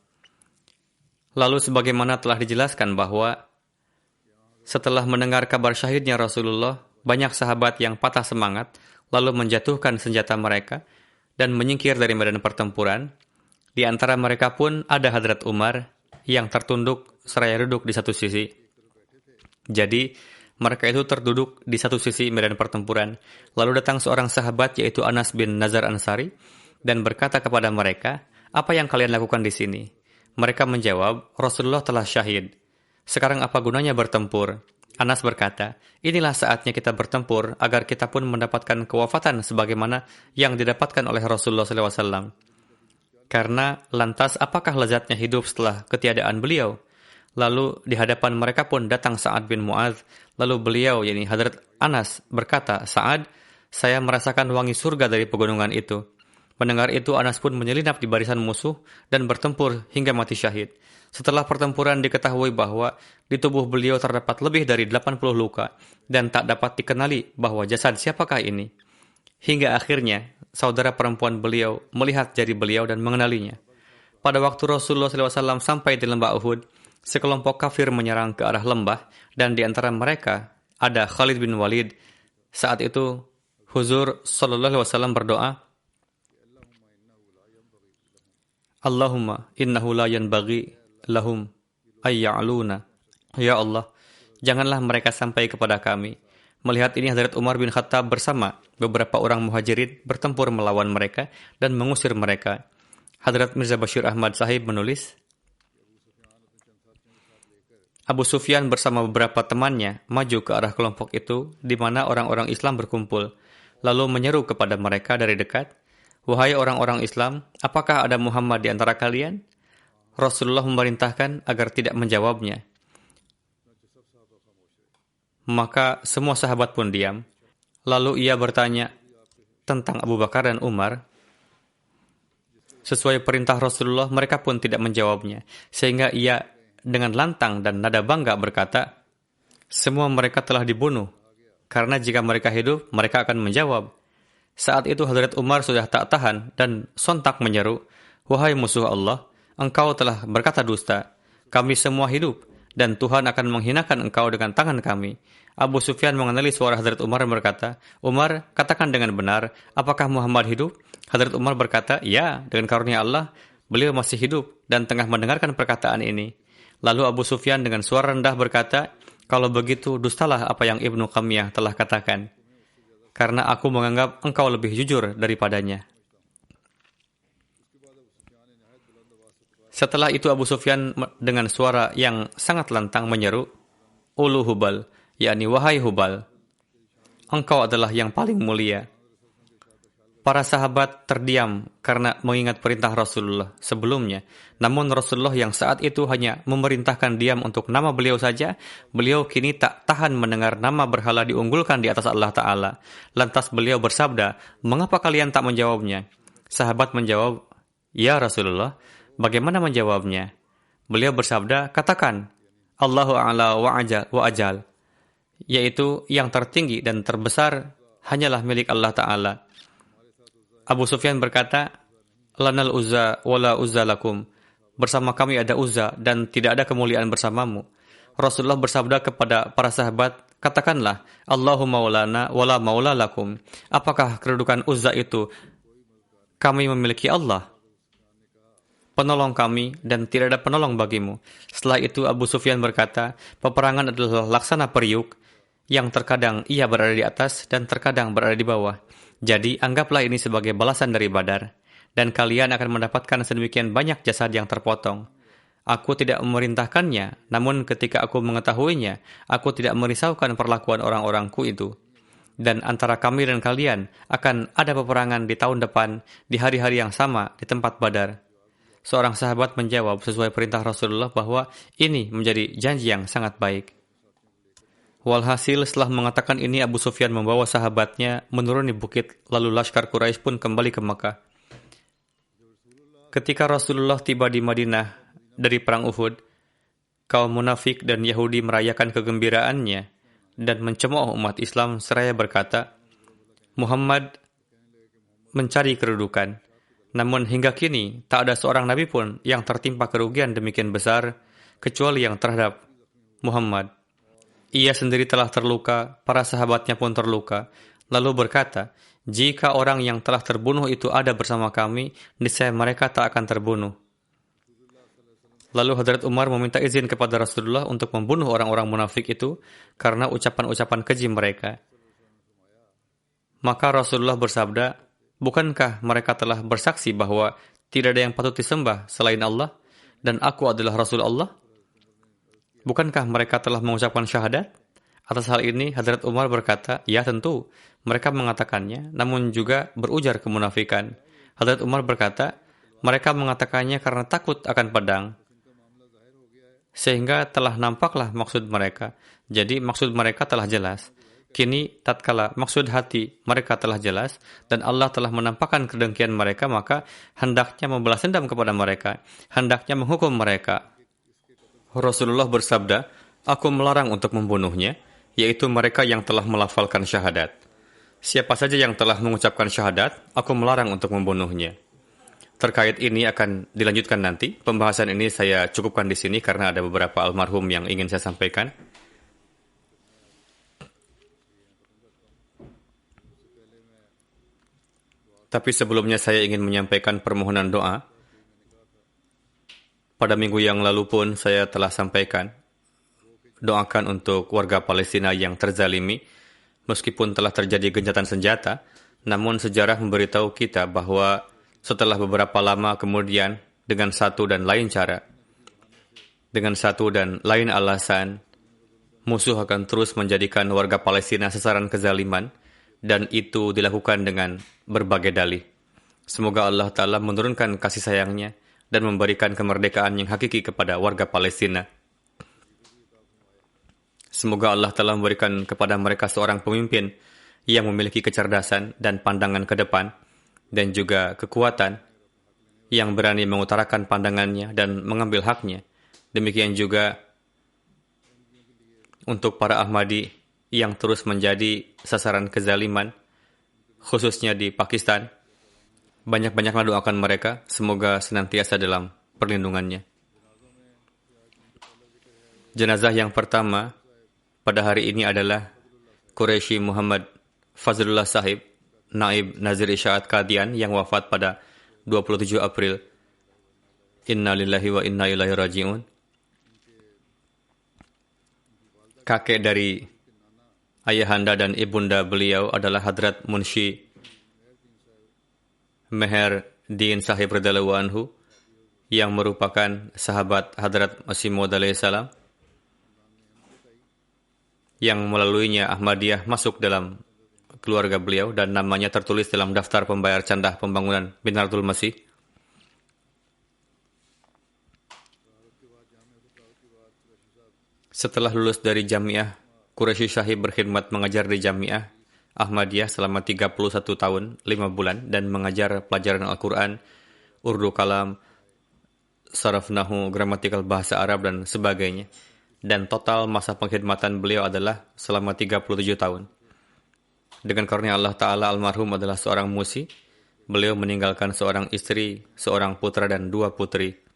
Lalu sebagaimana telah dijelaskan bahwa setelah mendengar kabar syahidnya Rasulullah, banyak sahabat yang patah semangat lalu menjatuhkan senjata mereka dan menyingkir dari medan pertempuran. Di antara mereka pun ada Hadrat Umar yang tertunduk seraya duduk di satu sisi. Jadi, mereka itu terduduk di satu sisi medan pertempuran. Lalu datang seorang sahabat yaitu Anas bin Nazar Ansari dan berkata kepada mereka, "Apa yang kalian lakukan di sini?" Mereka menjawab, "Rasulullah telah syahid. Sekarang apa gunanya bertempur?" Anas berkata, "Inilah saatnya kita bertempur agar kita pun mendapatkan kewafatan sebagaimana yang didapatkan oleh Rasulullah SAW. Karena lantas apakah lezatnya hidup setelah ketiadaan beliau?" Lalu di hadapan mereka pun datang Sa'ad bin Mu'adz. Lalu beliau, yakni Hadrat Anas, berkata, "Sa'ad, saya merasakan wangi surga dari pegunungan itu." Mendengar itu, Anas pun menyelinap di barisan musuh dan bertempur hingga mati syahid. Setelah pertempuran diketahui bahwa di tubuh beliau terdapat lebih dari 80 luka dan tak dapat dikenali bahwa jasad siapakah ini. Hingga akhirnya saudara perempuan beliau melihat jari beliau dan mengenalinya. Pada waktu Rasulullah SAW sampai di lembah Uhud, sekelompok kafir menyerang ke arah lembah dan di antara mereka ada Khalid bin Walid. Saat itu Huzur Sallallahu Alaihi Wasallam berdoa, "Allahumma innahu la yanbaghi lahum ayya'luna." Ya Allah, janganlah mereka sampai kepada kami. Melihat ini, Hadrat Umar bin Khattab bersama beberapa orang muhajirin bertempur melawan mereka dan mengusir mereka. Hadrat Mirza Bashir Ahmad Sahib menulis, Abu Sufyan bersama beberapa temannya maju ke arah kelompok itu di mana orang-orang Islam berkumpul, lalu menyeru kepada mereka dari dekat, "Wahai orang-orang Islam, apakah ada Muhammad di antara kalian?" Rasulullah memerintahkan agar tidak menjawabnya. Maka semua sahabat pun diam. Lalu ia bertanya tentang Abu Bakar dan Umar. Sesuai perintah Rasulullah, mereka pun tidak menjawabnya. Sehingga ia dengan lantang dan nada bangga berkata, "Semua mereka telah dibunuh Karena jika mereka hidup, mereka akan menjawab. Saat itu Hadrat Umar sudah tak tahan dan sontak menyeru, "Wahai musuh Allah, engkau telah berkata dusta. Kami semua hidup, dan Tuhan akan menghinakan engkau dengan tangan kami." Abu Sufyan mengenali suara Hadrat Umar dan berkata, "Umar, katakan dengan benar, apakah Muhammad hidup?" Hadrat Umar berkata, "Ya, dengan karunia Allah, beliau masih hidup dan tengah mendengarkan perkataan ini." Lalu Abu Sufyan dengan suara rendah berkata, "Kalau begitu, dustalah apa yang Ibnu Qamiyah telah katakan. Karena aku menganggap engkau lebih jujur daripadanya." Setelah itu Abu Sufyan dengan suara yang sangat lantang menyeru, "Ulu Hubal," yakni wahai Hubal, engkau adalah yang paling mulia. Para sahabat terdiam karena mengingat perintah Rasulullah sebelumnya. Namun Rasulullah yang saat itu hanya memerintahkan diam untuk nama beliau saja, beliau kini tak tahan mendengar nama berhala diunggulkan di atas Allah Ta'ala. Lantas beliau bersabda, "Mengapa kalian tak menjawabnya?" Sahabat menjawab, "Ya Rasulullah, bagaimana menjawabnya?" Beliau bersabda, "Katakan, Allahu a'la wa ajal, yaitu yang tertinggi dan terbesar hanyalah milik Allah Ta'ala." Abu Sufyan berkata, "Lanal uzza wala uzza lakum." Bersama kami ada uzza dan tidak ada kemuliaan bersamamu. Rasulullah bersabda kepada para sahabat, "Katakanlah, Allahu maulana wala maula lakum." Apakah kedudukan uzza itu? Kami memiliki Allah, penolong kami, dan tidak ada penolong bagimu. Setelah itu Abu Sufyan berkata, peperangan adalah laksana periuk, yang terkadang ia berada di atas dan terkadang berada di bawah. Jadi, anggaplah ini sebagai balasan dari Badar, dan kalian akan mendapatkan sedemikian banyak jasad yang terpotong. Aku tidak memerintahkannya, namun ketika aku mengetahuinya, aku tidak merisaukan perlakuan orang-orangku itu. Dan antara kami dan kalian akan ada peperangan di tahun depan, di hari-hari yang sama, di tempat Badar. Seorang sahabat menjawab sesuai perintah Rasulullah bahwa ini menjadi janji yang sangat baik. Walhasil setelah mengatakan ini, Abu Sufyan membawa sahabatnya menuruni bukit, lalu laskar Quraisy pun kembali ke Makkah. Ketika Rasulullah tiba di Madinah dari perang Uhud, kaum munafik dan Yahudi merayakan kegembiraannya dan mencemooh umat Islam seraya berkata, "Muhammad mencari kedudukan." Namun hingga kini tak ada seorang nabi pun yang tertimpa kerugian demikian besar kecuali yang terhadap Muhammad. Ia sendiri telah terluka, para sahabatnya pun terluka. Lalu berkata, "Jika orang yang telah terbunuh itu ada bersama kami, niscaya mereka tak akan terbunuh." Lalu Hadrat Umar meminta izin kepada Rasulullah untuk membunuh orang-orang munafik itu karena ucapan-ucapan keji mereka. Maka Rasulullah bersabda, "Bukankah mereka telah bersaksi bahwa tidak ada yang patut disembah selain Allah dan aku adalah Rasul Allah? Bukankah mereka telah mengucapkan syahadat?" Atas hal ini, Hadrat Umar berkata, "Ya tentu, mereka mengatakannya, namun juga berujar kemunafikan." Hadrat Umar berkata, "Mereka mengatakannya karena takut akan pedang, sehingga telah nampaklah maksud mereka. Jadi maksud mereka telah jelas. Kini, tatkala maksud hati mereka telah jelas, dan Allah telah menampakkan kedengkian mereka, maka hendaknya membalas dendam kepada mereka, hendaknya menghukum mereka." Rasulullah bersabda, "Aku melarang untuk membunuhnya, yaitu mereka yang telah melafalkan syahadat. Siapa saja yang telah mengucapkan syahadat, aku melarang untuk membunuhnya." Terkait ini akan dilanjutkan nanti. Pembahasan ini saya cukupkan di sini karena ada beberapa almarhum yang ingin saya sampaikan. Tapi sebelumnya saya ingin menyampaikan permohonan doa. Pada minggu yang lalu pun saya telah sampaikan, doakan untuk warga Palestina yang terzalimi, meskipun telah terjadi gencatan senjata, namun sejarah memberitahu kita bahwa setelah beberapa lama kemudian, dengan satu dan lain cara, dengan satu dan lain alasan, musuh akan terus menjadikan warga Palestina sasaran kezaliman, dan itu dilakukan dengan berbagai dalih. Semoga Allah Ta'ala menurunkan kasih sayangnya dan memberikan kemerdekaan yang hakiki kepada warga Palestina. Semoga Allah telah memberikan kepada mereka seorang pemimpin yang memiliki kecerdasan dan pandangan ke depan, dan juga kekuatan yang berani mengutarakan pandangannya dan mengambil haknya. Demikian juga untuk para Ahmadi yang terus menjadi sasaran kezaliman, khususnya di Pakistan. Banyak-banyaklah doakan mereka, semoga senantiasa dalam perlindungannya. Jenazah yang pertama pada hari ini adalah Qureshi Muhammad Fazlullah Sahib, Naib Nazir Isyaat Qadian yang wafat pada 27 April. Inna lillahi wa inna ilaihi raji'un. Kakek dari ayahanda dan ibunda beliau adalah Hadrat Munshi Meher Din Sahib radhiyallahu anhu yang merupakan sahabat Hadrat Masih Maud alaihissalam, yang melaluinya Ahmadiyah masuk dalam keluarga beliau dan namanya tertulis dalam daftar pembayar candah pembangunan Minaratul Masih. Setelah lulus dari Jamiah, Qureshi Sahib berkhidmat mengajar di Jamiah Ahmadiyah selama 31 tahun, 5 bulan dan mengajar pelajaran Al-Quran, Urdu Kalam, Saraf Nahu, gramatikal bahasa Arab dan sebagainya. Dan total masa pengkhidmatan beliau adalah selama 37 tahun. Dengan karunia Allah Ta'ala, almarhum adalah seorang musi. Beliau meninggalkan seorang istri, seorang putra dan 2 putri.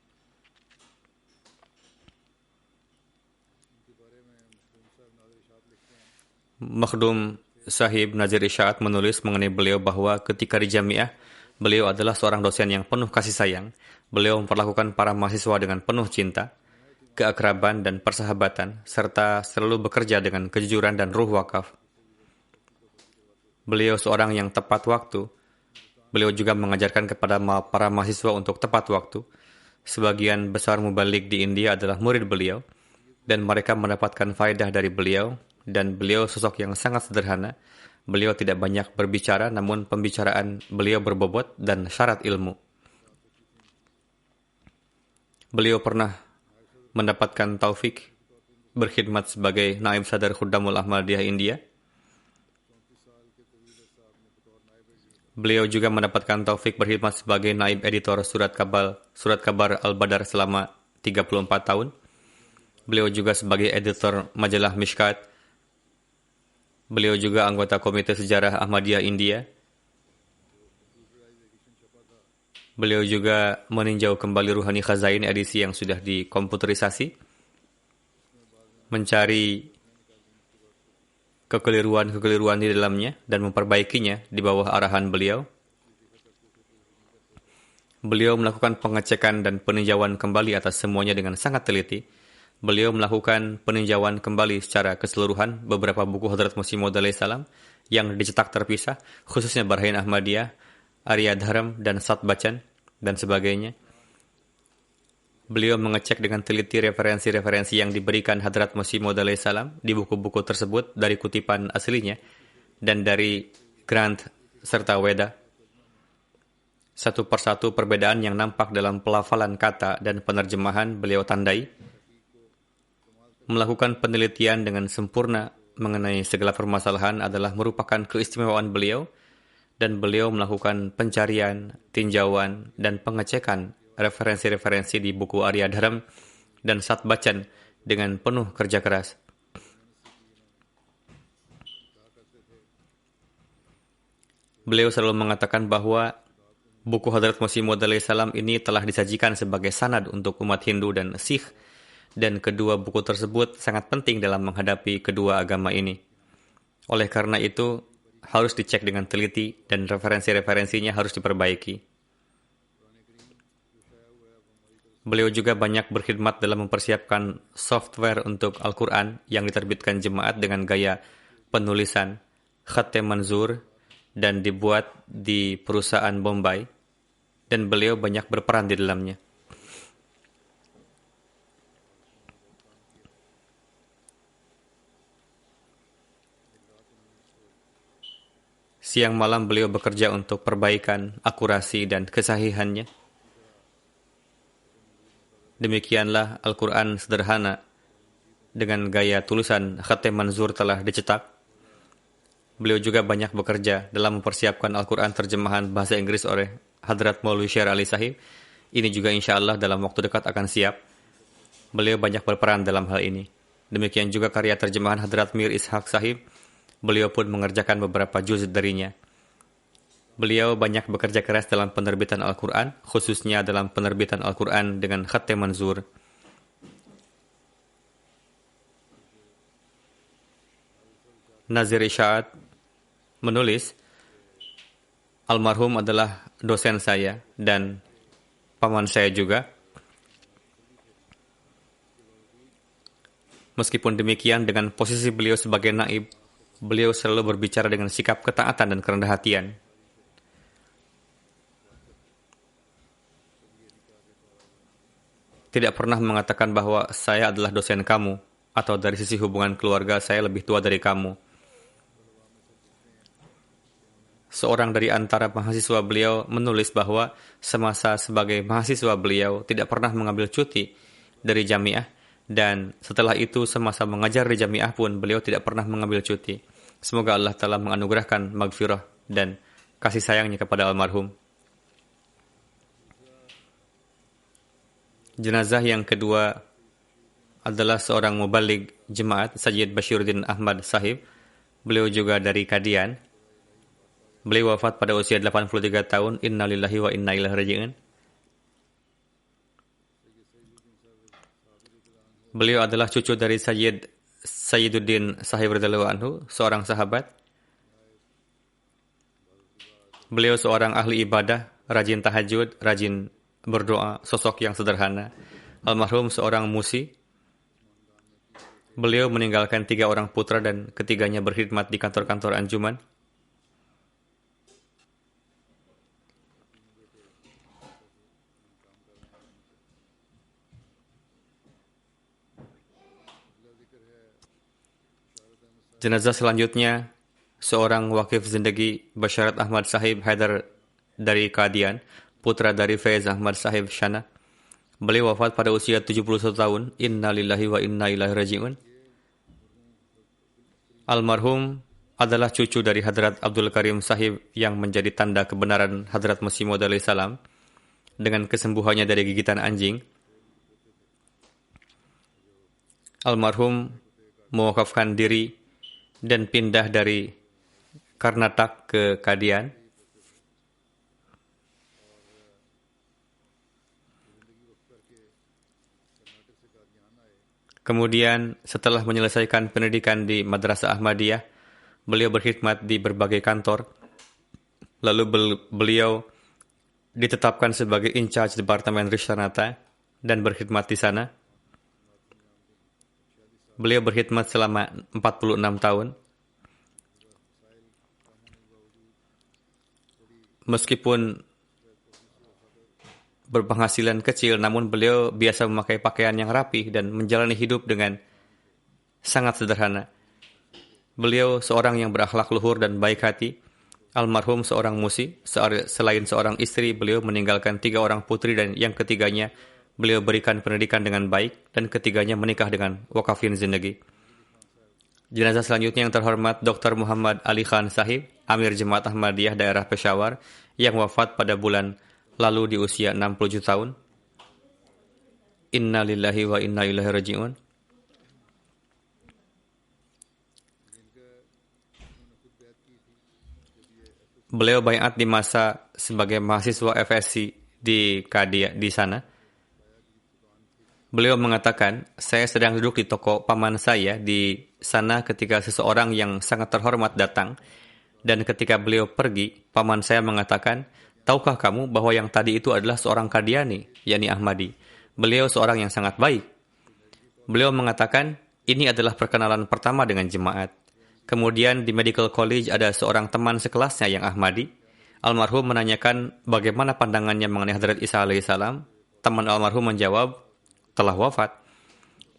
Makhdum Sahib Nazir Isyaat menulis mengenai beliau bahwa ketika di Jamiah, beliau adalah seorang dosen yang penuh kasih sayang. Beliau memperlakukan para mahasiswa dengan penuh cinta, keakraban dan persahabatan, serta selalu bekerja dengan kejujuran dan ruh wakaf. Beliau seorang yang tepat waktu. Beliau juga mengajarkan kepada para mahasiswa untuk tepat waktu. Sebagian besar mubalik di India adalah murid beliau, dan mereka mendapatkan faedah dari beliau. Dan beliau sosok yang sangat sederhana. Beliau tidak banyak berbicara, namun pembicaraan beliau berbobot dan syarat ilmu. Beliau pernah mendapatkan taufik berkhidmat sebagai Naib Sadar Khuddamul Ahmadiyah India. Beliau juga mendapatkan taufik berkhidmat sebagai Naib Editor Surat Kabar Al-Badar selama 34 tahun. Beliau juga sebagai editor majalah Mishkat. Beliau juga anggota Komite Sejarah Ahmadiyah India. Beliau juga meninjau kembali Ruhani Khazain edisi yang sudah dikomputerisasi, mencari kekeliruan-kekeliruan di dalamnya dan memperbaikinya di bawah arahan beliau. Beliau melakukan pengecekan dan peninjauan kembali atas semuanya dengan sangat teliti. Beliau melakukan peninjauan kembali secara keseluruhan beberapa buku Hadrat Masih Maud alaihissalam yang dicetak terpisah, khususnya Barahin Ahmadiyah, Arya Dharam, dan Sat Bacan, dan sebagainya. Beliau mengecek dengan teliti referensi-referensi yang diberikan Hadrat Masih Maud alaihissalam di buku-buku tersebut dari kutipan aslinya dan dari Granth serta Weda. Satu persatu perbedaan yang nampak dalam pelafalan kata dan penerjemahan beliau tandai. Melakukan penelitian dengan sempurna mengenai segala permasalahan adalah merupakan keistimewaan beliau, dan beliau melakukan pencarian, tinjauan, dan pengecekan referensi-referensi di buku Arya Dharam dan Sat Bacan dengan penuh kerja keras. Beliau selalu mengatakan bahwa buku Hadrat Masih Maud alaihissalam ini telah disajikan sebagai sanad untuk umat Hindu dan Sikh, dan kedua buku tersebut sangat penting dalam menghadapi kedua agama ini. Oleh karena itu, harus dicek dengan teliti dan referensi-referensinya harus diperbaiki. Beliau juga banyak berkhidmat dalam mempersiapkan software untuk Al-Quran yang diterbitkan jemaat dengan gaya penulisan Khatte Manzur dan dibuat di perusahaan Bombay, dan beliau banyak berperan di dalamnya. Siang malam beliau bekerja untuk perbaikan akurasi dan kesahihannya. Demikianlah Al-Quran sederhana dengan gaya tulisan Khatte Manzur telah dicetak. Beliau juga banyak bekerja dalam mempersiapkan Al-Quran terjemahan bahasa Inggris oleh Hadrat Maulwi Syair Ali Sahib. Ini juga insya Allah dalam waktu dekat akan siap. Beliau banyak berperan dalam hal ini. Demikian juga karya terjemahan Hadrat Mir Ishaq Sahib. Beliau pun mengerjakan beberapa juz darinya. Beliau banyak bekerja keras dalam penerbitan Al-Quran, khususnya dalam penerbitan Al-Quran dengan khatte manzur. Nazir Isyaat menulis, almarhum adalah dosen saya dan paman saya juga. Meskipun demikian, dengan posisi beliau sebagai naib, beliau selalu berbicara dengan sikap ketaatan dan kerendah hatian. Tidak pernah mengatakan bahwa saya adalah dosen kamu, atau dari sisi hubungan keluarga saya lebih tua dari kamu. Seorang dari antara mahasiswa beliau menulis bahwa semasa sebagai mahasiswa beliau tidak pernah mengambil cuti dari jamiah, dan setelah itu semasa mengajar di jamiah pun beliau tidak pernah mengambil cuti. Semoga Allah Ta'ala menganugerahkan maghfirah dan kasih sayangnya kepada almarhum. Jenazah yang kedua adalah seorang mubaligh jemaat, Sayyid Bashiruddin Ahmad Sahib. Beliau juga dari Kadian. Beliau wafat pada usia 83 tahun. Inna lillahi wa inna ilaihi raji'un. Beliau adalah cucu dari Sayyiduddin Sahib radhiyallahu anhu, seorang sahabat. Beliau seorang ahli ibadah, rajin tahajud, rajin berdoa, sosok yang sederhana. Almarhum seorang musi. Beliau meninggalkan 3 orang putra dan ketiganya berkhidmat di kantor-kantor anjuman. Jenazah selanjutnya, seorang wakif zindagi Basharat Ahmad Sahib Haidar dari Kadian, putra dari Faiz Ahmad Sahib Shana. Beliau wafat pada usia 71 tahun. Inna lillahi wa inna ilaihi raji'un. Almarhum adalah cucu dari Hadrat Abdul Karim Sahib yang menjadi tanda kebenaran Hadrat Masih Maud alaihi salam dengan kesembuhannya dari gigitan anjing. Almarhum mewakafkan diri dan pindah dari Karnatak ke Kadian. Kemudian setelah menyelesaikan pendidikan di Madrasah Ahmadiyah, beliau berkhidmat di berbagai kantor. Lalu beliau ditetapkan sebagai in-charge Departemen Rishanata dan berkhidmat di sana. Beliau berkhidmat selama 46 tahun. Meskipun berpenghasilan kecil, namun beliau biasa memakai pakaian yang rapi dan menjalani hidup dengan sangat sederhana. Beliau seorang yang berakhlak luhur dan baik hati. Almarhum seorang musi. Selain seorang istri, beliau meninggalkan 3 orang putri dan yang ketiganya beliau berikan pendidikan dengan baik dan ketiganya menikah dengan wakafin zindagi. Jenazah selanjutnya yang terhormat Dr. Muhammad Ali Khan Sahib, Amir Jemaat Ahmadiyah daerah Peshawar, yang wafat pada bulan lalu di usia 67 tahun. Inna lillahi wa inna ilaihi raji'un. Beliau baiat di masa sebagai mahasiswa FSC di Kadia di sana. Beliau mengatakan, saya sedang duduk di toko paman saya di sana ketika seseorang yang sangat terhormat datang. Dan ketika beliau pergi, paman saya mengatakan, tahukah kamu bahwa yang tadi itu adalah seorang Kadiani, yakni Ahmadi. Beliau seorang yang sangat baik. Beliau mengatakan, ini adalah perkenalan pertama dengan jemaat. Kemudian di Medical College ada seorang teman sekelasnya yang Ahmadi. Almarhum menanyakan bagaimana pandangannya mengenai Hadrat Isa alaihissalam. Teman almarhum menjawab, telah wafat.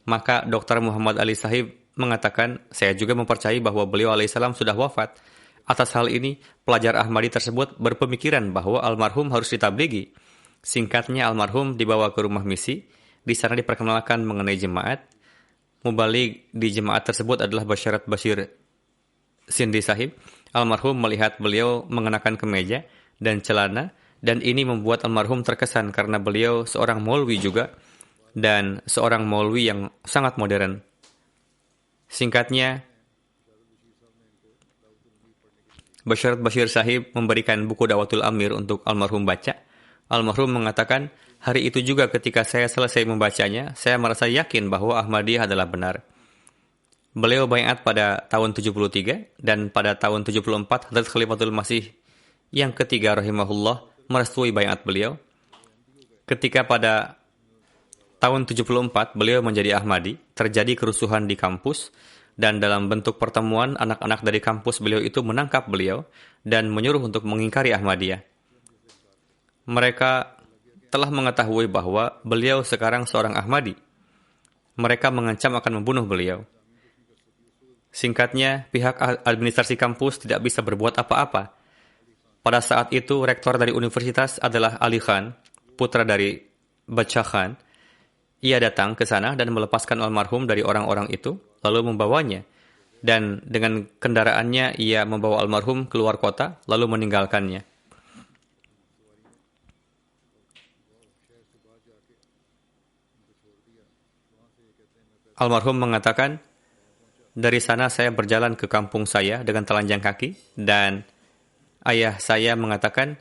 Maka Dr. Muhammad Ali Sahib mengatakan, saya juga mempercayai bahwa beliau alaihissalam sudah wafat. Atas hal ini, pelajar Ahmadi tersebut berpemikiran bahwa almarhum harus ditablighi. Singkatnya, almarhum dibawa ke rumah misi. Di sana diperkenalkan mengenai jemaat. Mubaligh di jemaat tersebut adalah Basharat Bashir Sindi Sahib. Almarhum melihat beliau mengenakan kemeja dan celana, dan ini membuat almarhum terkesan karena beliau seorang maulwi juga, dan seorang maulwi yang sangat modern. Singkatnya, Basharat Bashir Sahib memberikan buku Dawatul Amir untuk almarhum baca. Almarhum mengatakan, hari itu juga ketika saya selesai membacanya, saya merasa yakin bahwa Ahmadiyah adalah benar. Beliau baiat pada tahun 73 dan pada tahun 74 Hadrat Khalifatul Masih yang ketiga rahimahullah merestui baiat beliau. Ketika pada tahun 74 beliau menjadi Ahmadi, terjadi kerusuhan di kampus dan dalam bentuk pertemuan anak-anak dari kampus beliau itu menangkap beliau dan menyuruh untuk mengingkari Ahmadiyah. Mereka telah mengetahui bahwa beliau sekarang seorang Ahmadi. Mereka mengancam akan membunuh beliau. Singkatnya, pihak administrasi kampus tidak bisa berbuat apa-apa. Pada saat itu, rektor dari universitas adalah Ali Khan, putra dari Bacha Khan. Ia datang ke sana dan melepaskan almarhum dari orang-orang itu, lalu membawanya. Dan dengan kendaraannya, ia membawa almarhum keluar kota, lalu meninggalkannya. Almarhum mengatakan, dari sana saya berjalan ke kampung saya dengan telanjang kaki, dan ayah saya mengatakan,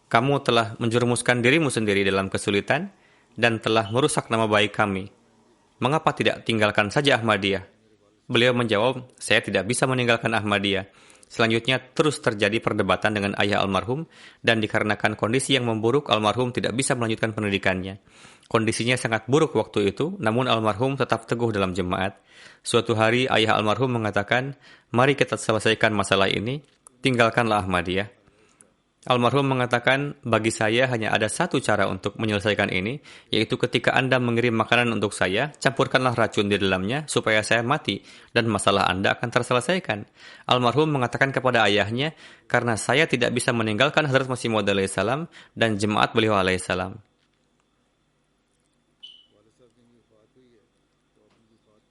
kamu telah menjerumuskan dirimu sendiri dalam kesulitan dan telah merusak nama baik kami. Mengapa tidak tinggalkan saja Ahmadiyah? Beliau menjawab, saya tidak bisa meninggalkan Ahmadiyah. Selanjutnya terus terjadi perdebatan dengan ayah almarhum dan dikarenakan kondisi yang memburuk, almarhum tidak bisa melanjutkan pendidikannya. Kondisinya sangat buruk waktu itu, namun almarhum tetap teguh dalam jemaat. Suatu hari ayah almarhum mengatakan, mari kita selesaikan masalah ini, tinggalkanlah Ahmadiyah. Almarhum mengatakan, bagi saya hanya ada satu cara untuk menyelesaikan ini, yaitu ketika Anda mengirim makanan untuk saya, campurkanlah racun di dalamnya supaya saya mati, dan masalah Anda akan terselesaikan. Almarhum mengatakan kepada ayahnya, karena saya tidak bisa meninggalkan Hazrat Masih Maud alaihissalam dan jemaat beliau alaihissalam.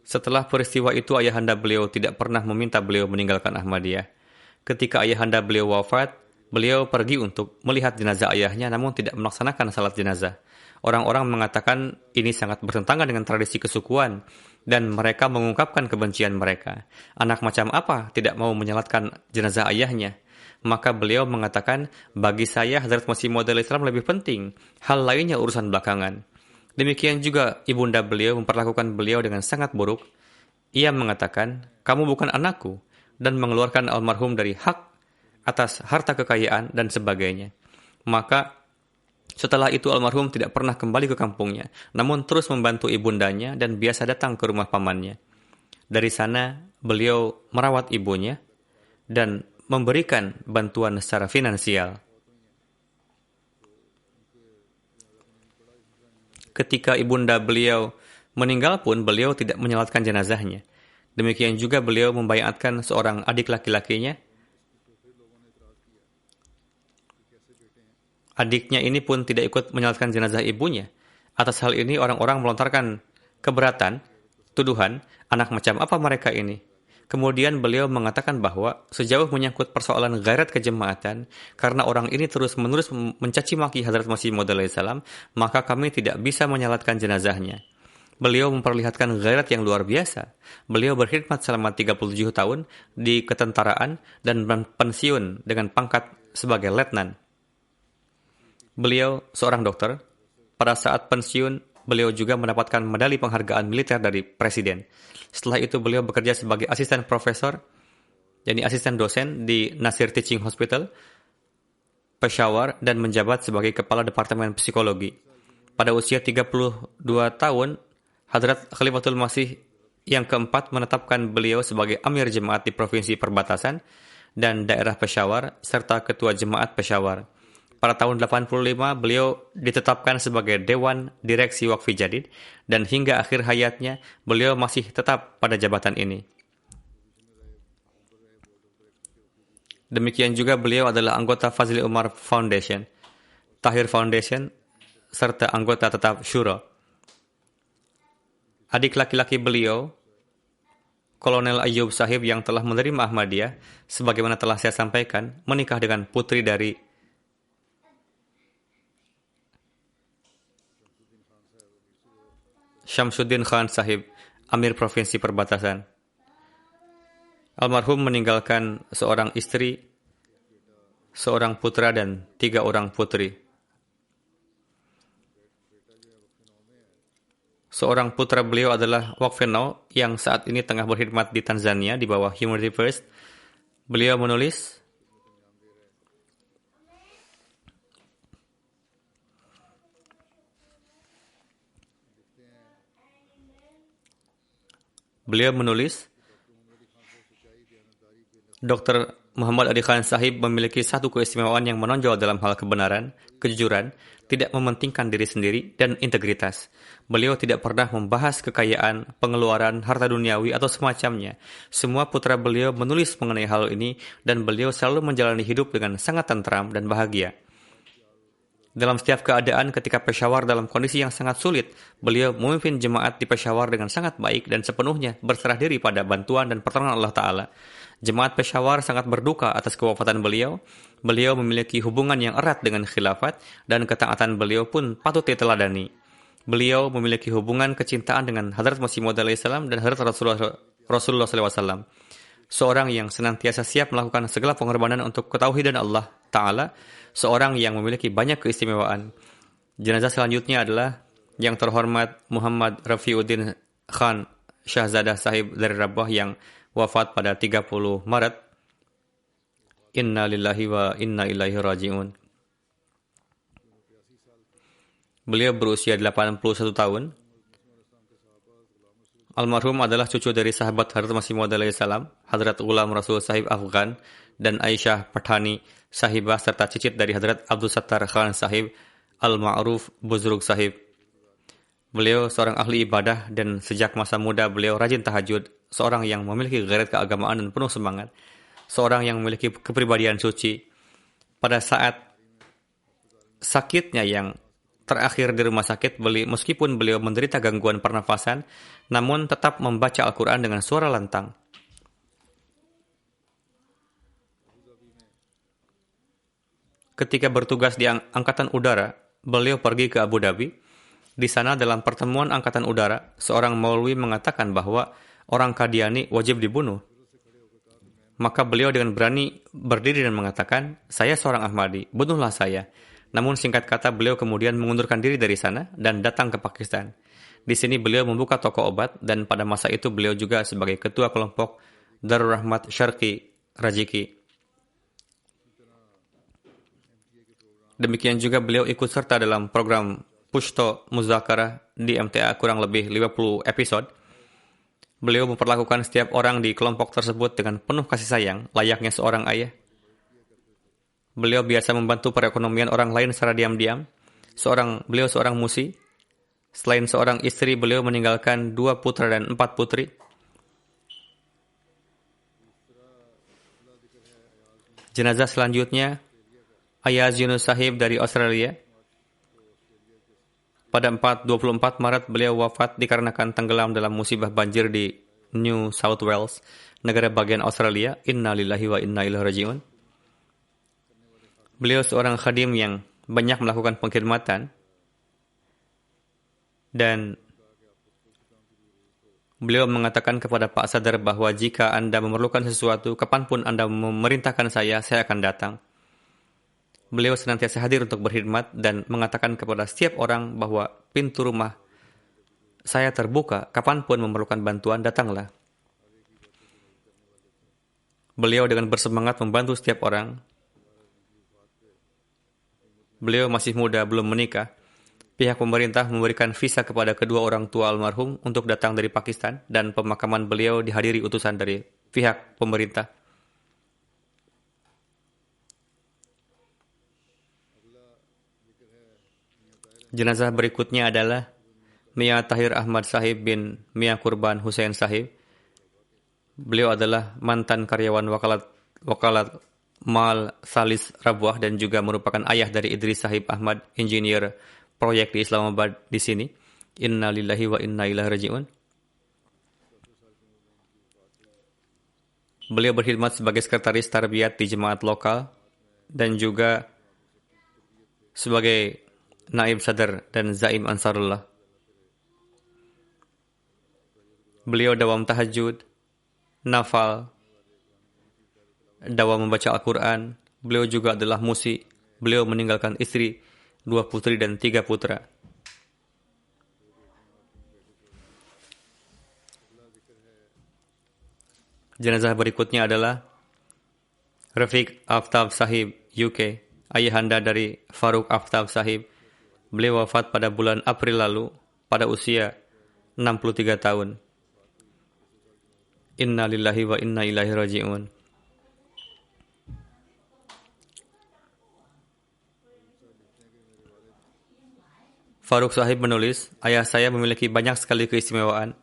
Setelah peristiwa itu, ayahanda beliau tidak pernah meminta beliau meninggalkan Ahmadiyah. Ketika ayahanda beliau wafat, beliau pergi untuk melihat jenazah ayahnya namun tidak melaksanakan salat jenazah. Orang-orang mengatakan ini sangat bertentangan dengan tradisi kesukuan dan mereka mengungkapkan kebencian mereka. Anak macam apa tidak mau menyalatkan jenazah ayahnya? Maka beliau mengatakan, bagi saya Hazrat Masih Maud alaihissalam lebih penting. Hal lainnya urusan belakangan. Demikian juga ibunda beliau memperlakukan beliau dengan sangat buruk. Ia mengatakan, kamu bukan anakku, dan mengeluarkan almarhum dari hak atas harta kekayaan dan sebagainya. Maka setelah itu almarhum tidak pernah kembali ke kampungnya, namun terus membantu ibundanya dan biasa datang ke rumah pamannya. Dari sana beliau merawat ibunya dan memberikan bantuan secara finansial. Ketika ibunda beliau meninggal pun beliau tidak menyalatkan jenazahnya. Demikian juga beliau membaiatkan seorang adik laki-lakinya. Adiknya ini pun tidak ikut menyalatkan jenazah ibunya. Atas hal ini orang-orang melontarkan keberatan, tuduhan, anak macam apa mereka ini. Kemudian beliau mengatakan bahwa sejauh menyangkut persoalan ghairat kejemaatan, karena orang ini terus-menerus mencaci maki Hazrat Masih Maud alaihissalam, maka kami tidak bisa menyalatkan jenazahnya. Beliau memperlihatkan ghairat yang luar biasa. Beliau berkhidmat selama 37 tahun di ketentaraan dan pensiun dengan pangkat sebagai letnan. Beliau seorang dokter. Pada saat pensiun, beliau juga mendapatkan medali penghargaan militer dari presiden. Setelah itu beliau bekerja sebagai asisten profesor, yakni asisten dosen di Nasir Teaching Hospital, Peshawar, dan menjabat sebagai kepala departemen psikologi. Pada usia 32 tahun, Hadrat Khalifatul Masih yang keempat menetapkan beliau sebagai Amir Jemaat di Provinsi Perbatasan dan daerah Peshawar, serta Ketua Jemaat Peshawar. Pada tahun 85, beliau ditetapkan sebagai Dewan Direksi Waqfi Jadid dan hingga akhir hayatnya, beliau masih tetap pada jabatan ini. Demikian juga beliau adalah anggota Fazli Umar Foundation, Tahir Foundation, serta anggota tetap Syuro. Adik laki-laki beliau, Kolonel Ayyub Sahib yang telah menerima Ahmadiyah, sebagaimana telah saya sampaikan, menikah dengan putri dari Syamsuddin Khan Sahib. Amir Provinsi Perbatasan. Almarhum meninggalkan seorang istri, seorang putra dan 3 orang putri. Seorang putra beliau adalah Wakfenau yang saat ini tengah berkhidmat di Tanzania di bawah Humanity First. Beliau menulis, Dr. Muhammad Adi Khan Sahib memiliki satu keistimewaan yang menonjol dalam hal kebenaran, kejujuran, tidak mementingkan diri sendiri, dan integritas. Beliau tidak pernah membahas kekayaan, pengeluaran, harta duniawi, atau semacamnya. Semua putra beliau menulis mengenai hal ini, dan beliau selalu menjalani hidup dengan sangat tentram dan bahagia. Dalam setiap keadaan ketika Peshawar dalam kondisi yang sangat sulit, beliau memimpin jemaat di Peshawar dengan sangat baik dan sepenuhnya berserah diri pada bantuan dan pertolongan Allah Ta'ala. Jemaat Peshawar sangat berduka atas kewafatan beliau. Beliau memiliki hubungan yang erat dengan khilafat dan ketaatan beliau pun patut diteladani. Beliau memiliki hubungan kecintaan dengan Hadrat Masih Maud alaihissalam dan Hadrat Rasulullah SAW. Seorang yang senantiasa siap melakukan segala pengorbanan untuk ketauhidan Allah Ta'ala, seorang yang memiliki banyak keistimewaan. Jenazah selanjutnya adalah yang terhormat Muhammad Rafiuddin Khan Shahzadah Sahib dari Rabah yang wafat pada 30 Maret. Inna lillahi wa inna ilaihi raji'un. Beliau berusia 81 tahun. Almarhum adalah cucu dari sahabat Hadrat Masih Maud alaihissalam, Hadrat Ghulam Rasul Sahib Afghan, dan Aisyah Pathani Sahibah, serta cicit dari Hadrat Abdul Sattar Khan Sahib Al-Ma'ruf Buzrug Sahib. Beliau seorang ahli ibadah dan sejak masa muda beliau rajin tahajud, seorang yang memiliki gairah keagamaan dan penuh semangat, seorang yang memiliki kepribadian suci. Pada saat sakitnya yang terakhir di rumah sakit, meskipun beliau menderita gangguan pernafasan, namun tetap membaca Al-Quran dengan suara lantang. Ketika bertugas di Angkatan Udara, beliau pergi ke Abu Dhabi. Di sana dalam pertemuan Angkatan Udara, seorang maulwi mengatakan bahwa orang Qadiani wajib dibunuh. Maka beliau dengan berani berdiri dan mengatakan, saya seorang Ahmadi, bunuhlah saya. Namun singkat kata beliau kemudian mengundurkan diri dari sana dan datang ke Pakistan. Di sini beliau membuka toko obat dan pada masa itu beliau juga sebagai ketua kelompok Darur Rahmat Syarqi Rajiki. Demikian juga beliau ikut serta dalam program Pushto Muzakarah di MTA kurang lebih 50 episode. Beliau memperlakukan setiap orang di kelompok tersebut dengan penuh kasih sayang, layaknya seorang ayah. Beliau biasa membantu perekonomian orang lain secara diam-diam. Beliau seorang musi. Selain seorang istri, beliau meninggalkan 2 putra dan 4 putri. Jenazah selanjutnya, Ayaz Yunus Sahib dari Australia. Pada 24 Maret, beliau wafat dikarenakan tenggelam dalam musibah banjir di New South Wales, negara bagian Australia. Inna lillahi wa inna ilaihi raji'un. Beliau seorang khadim yang banyak melakukan pengkhidmatan dan beliau mengatakan kepada Pak Sadar bahwa jika Anda memerlukan sesuatu, kapanpun Anda memerintahkan saya akan datang. Beliau senantiasa hadir untuk berkhidmat dan mengatakan kepada setiap orang bahwa pintu rumah saya terbuka, kapanpun memerlukan bantuan, datanglah. Beliau dengan bersemangat membantu setiap orang. Beliau masih muda, belum menikah. Pihak pemerintah memberikan visa kepada kedua orang tua almarhum untuk datang dari Pakistan dan pemakaman beliau dihadiri utusan dari pihak pemerintah. Jenazah berikutnya adalah Mia Tahir Ahmad Sahib bin Mia Kurban Hussein Sahib. Beliau adalah mantan karyawan wakalat Mal Salis Rabwah dan juga merupakan ayah dari Idris Sahib Ahmad, engineer proyek di Islamabad di sini. Inna lillahi wa inna ilaihi raji'un. Beliau berkhidmat sebagai sekretaris tarbiyat di jemaat lokal dan juga sebagai naib sadar dan zaim Ansarullah. Beliau dawam tahajud, nafal, dawam membaca Al-Quran. Beliau juga adalah musik. Beliau meninggalkan istri, 2 putri dan 3 putra. Jenazah berikutnya adalah Rafiq Aftab Sahib, UK, ayahanda dari Farooq Aftab Sahib. Beliau wafat pada bulan April lalu pada usia 63 tahun. Inna lillahi wa inna ilaihi raji'un. Farooq Sahib menulis, ayah saya memiliki banyak sekali keistimewaan.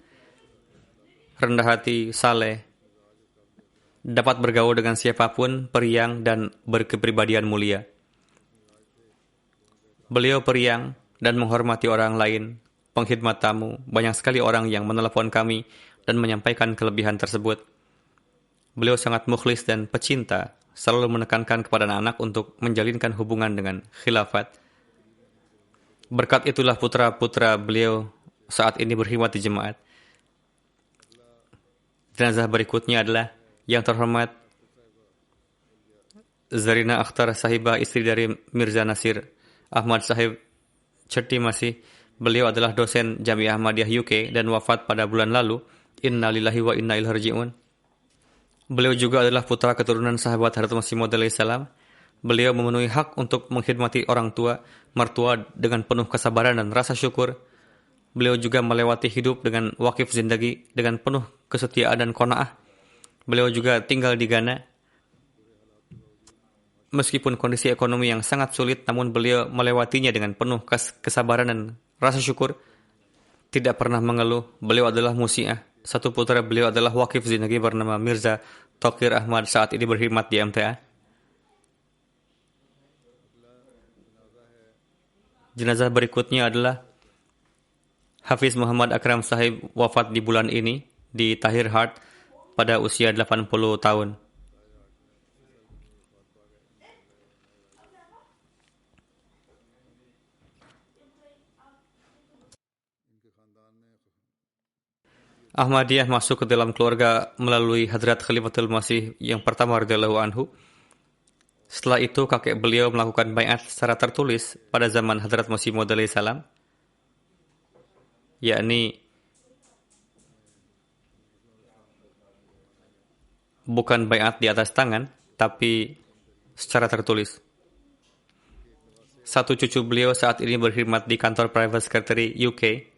Rendah hati, saleh, dapat bergaul dengan siapapun, periang, dan berkepribadian mulia. Beliau periang dan menghormati orang lain, pengkhidmat tamu. Banyak sekali orang yang menelepon kami dan menyampaikan kelebihan tersebut. Beliau sangat mukhlis dan pecinta, selalu menekankan kepada anak-anak untuk menjalinkan hubungan dengan khilafat. Berkat itulah putra-putra beliau saat ini berkhidmat di jemaat. Jenazah berikutnya adalah yang terhormat Zarina Akhtar Sahibah, istri dari Mirza Nasir Ahmad Sahib Chatti Masih. Beliau adalah dosen Jamiah Ahmadiyah UK dan wafat pada bulan lalu. Inna lillahi wa inna ilaihi raji'un. Beliau juga adalah putra keturunan sahabat Hadrat Masih Maud alaihi salam. Beliau memenuhi hak untuk mengkhidmati orang tua, mertua dengan penuh kesabaran dan rasa syukur. Beliau juga melewati hidup dengan wakif zindagi dengan penuh kesetiaan dan qanaah. Beliau juga tinggal di Ghana. Meskipun kondisi ekonomi yang sangat sulit, namun beliau melewatinya dengan penuh kesabaran dan rasa syukur. Tidak pernah mengeluh. Beliau adalah musi'ah. Satu putra beliau adalah wakif zindagi bernama Mirza Taqir Ahmad, saat ini berkhidmat di MTA. Jenazah berikutnya adalah Hafiz Muhammad Akram Sahib, wafat di bulan ini di Tahir Heart pada usia 80 tahun. Ahmadiyah masuk ke dalam keluarga melalui Hadrat Khalifatul Masih yang pertama radhiyallahu anhu. Setelah itu kakek beliau melakukan baiat secara tertulis pada zaman Hadrat Masih Maud alaihi salam, yakni bukan baiat di atas tangan, tapi secara tertulis. Satu cucu beliau saat ini berkhidmat di kantor Private Secretary UK.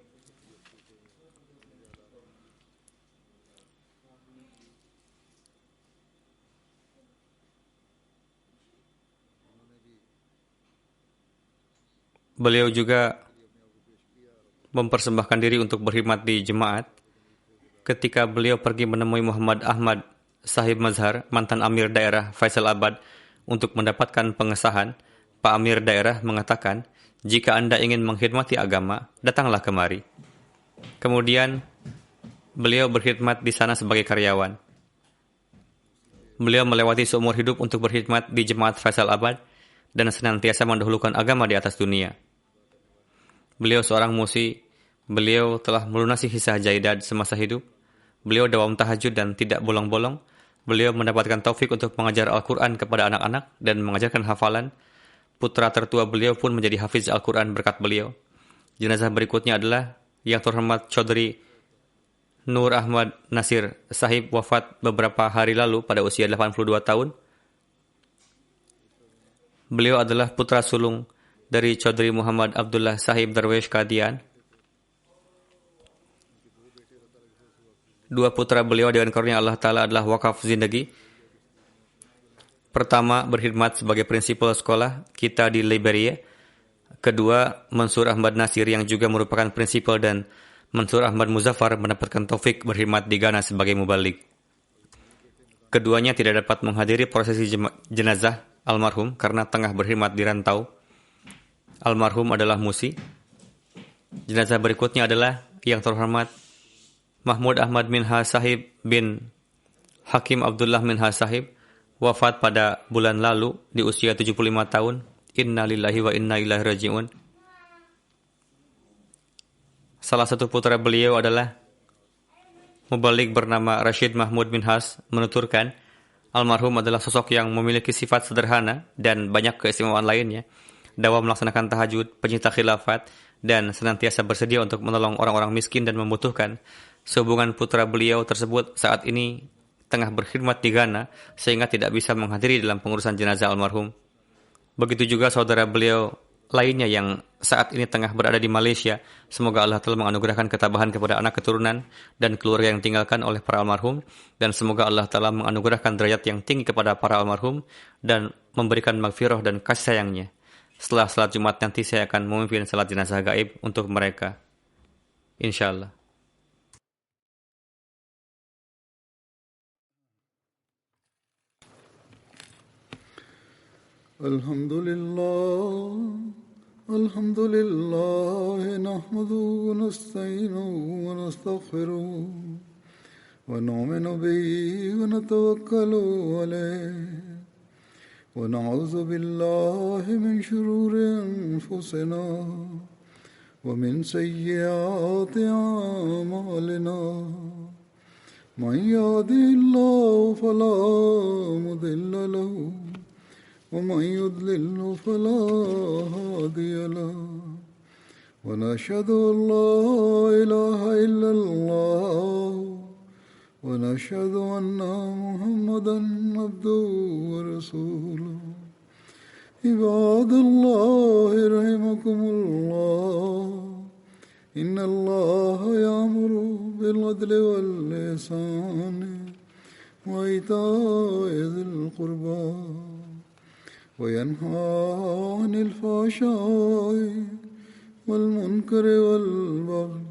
Beliau juga mempersembahkan diri untuk berkhidmat di jemaat. Ketika beliau pergi menemui Muhammad Ahmad Sahib Mazhar, mantan Amir Daerah Faisalabad, untuk mendapatkan pengesahan, Pak Amir Daerah mengatakan, jika Anda ingin mengkhidmati agama, datanglah kemari. Kemudian, beliau berkhidmat di sana sebagai karyawan. Beliau melewati seumur hidup untuk berkhidmat di jemaat Faisalabad dan senantiasa mendahulukan agama di atas dunia. Beliau seorang musi. Beliau telah melunasi hisah jaidat semasa hidup. Beliau dawam tahajud dan tidak bolong-bolong. Beliau mendapatkan taufik untuk mengajar Al-Quran kepada anak-anak dan mengajarkan hafalan. Putra tertua beliau pun menjadi hafiz Al-Quran berkat beliau. Jenazah berikutnya adalah yang terhormat Chaudhry Nur Ahmad Nasir Sahib, wafat beberapa hari lalu pada usia 82 tahun. Beliau adalah putra sulung dari Chaudhry Muhammad Abdullah Sahib Darwesh Qadian. Dua putra beliau dengan karunia Allah Ta'ala adalah wakaf zindagi. Pertama, berkhidmat sebagai prinsipal sekolah kita di Liberia. Kedua, Mansur Ahmad Nasir yang juga merupakan prinsipal, dan Mansur Ahmad Muzaffar mendapatkan taufik berkhidmat di Ghana sebagai mubalik. Keduanya tidak dapat menghadiri prosesi jenazah almarhum karena tengah berkhidmat di rantau. Almarhum adalah musi. Jenazah berikutnya adalah yang terhormat Mahmud Ahmad Minhal Sahib bin Hakim Abdullah Minhal Sahib, wafat pada bulan lalu di usia 75 tahun. Inna lillahi wa inna ilaihi raji'un. Salah satu putra beliau adalah Mubaligh bernama Rashid Mahmud Minhas menuturkan, almarhum adalah sosok yang memiliki sifat sederhana dan banyak keistimewaan lainnya. Dawa melaksanakan tahajud, pencinta khilafat, dan senantiasa bersedia untuk menolong orang-orang miskin dan membutuhkan. Sehubungan putra beliau tersebut saat ini tengah berkhidmat di Ghana sehingga tidak bisa menghadiri dalam pengurusan jenazah almarhum. Begitu juga saudara beliau lainnya yang saat ini tengah berada di Malaysia. Semoga Allah telah menganugerahkan ketabahan kepada anak keturunan dan keluarga yang ditinggalkan oleh para almarhum, dan semoga Allah telah menganugerahkan derajat yang tinggi kepada para almarhum dan memberikan maghfirah dan kasih sayangnya. Setelah salat Jumat nanti saya akan memimpin salat jenazah gaib untuk mereka, insyaallah. الحمد لله نحمده ونستعينه ونستغفره ونؤمن به ونتوكل عليه ونعوذ بالله من شرور أنفسنا ومن سيئات أعمالنا من يهده الله فلا مضل له ومن يضلل فلا هادي له ونشهد أن لا إله إلا الله ونشهد أن محمدا عبده ورسوله عباد الله رحمكم الله إن الله يأمر بالعدل والإحسان وإيتاء ذي القربى وينهى عن الفحشاء والمنكر والبغي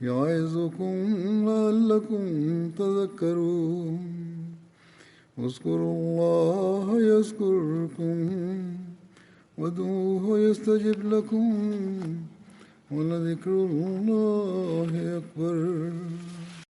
يعظكم لعلكم تذكرون اذكروا الله يذكركم وادعوه يستجب لكم ولذكر الله أكبر.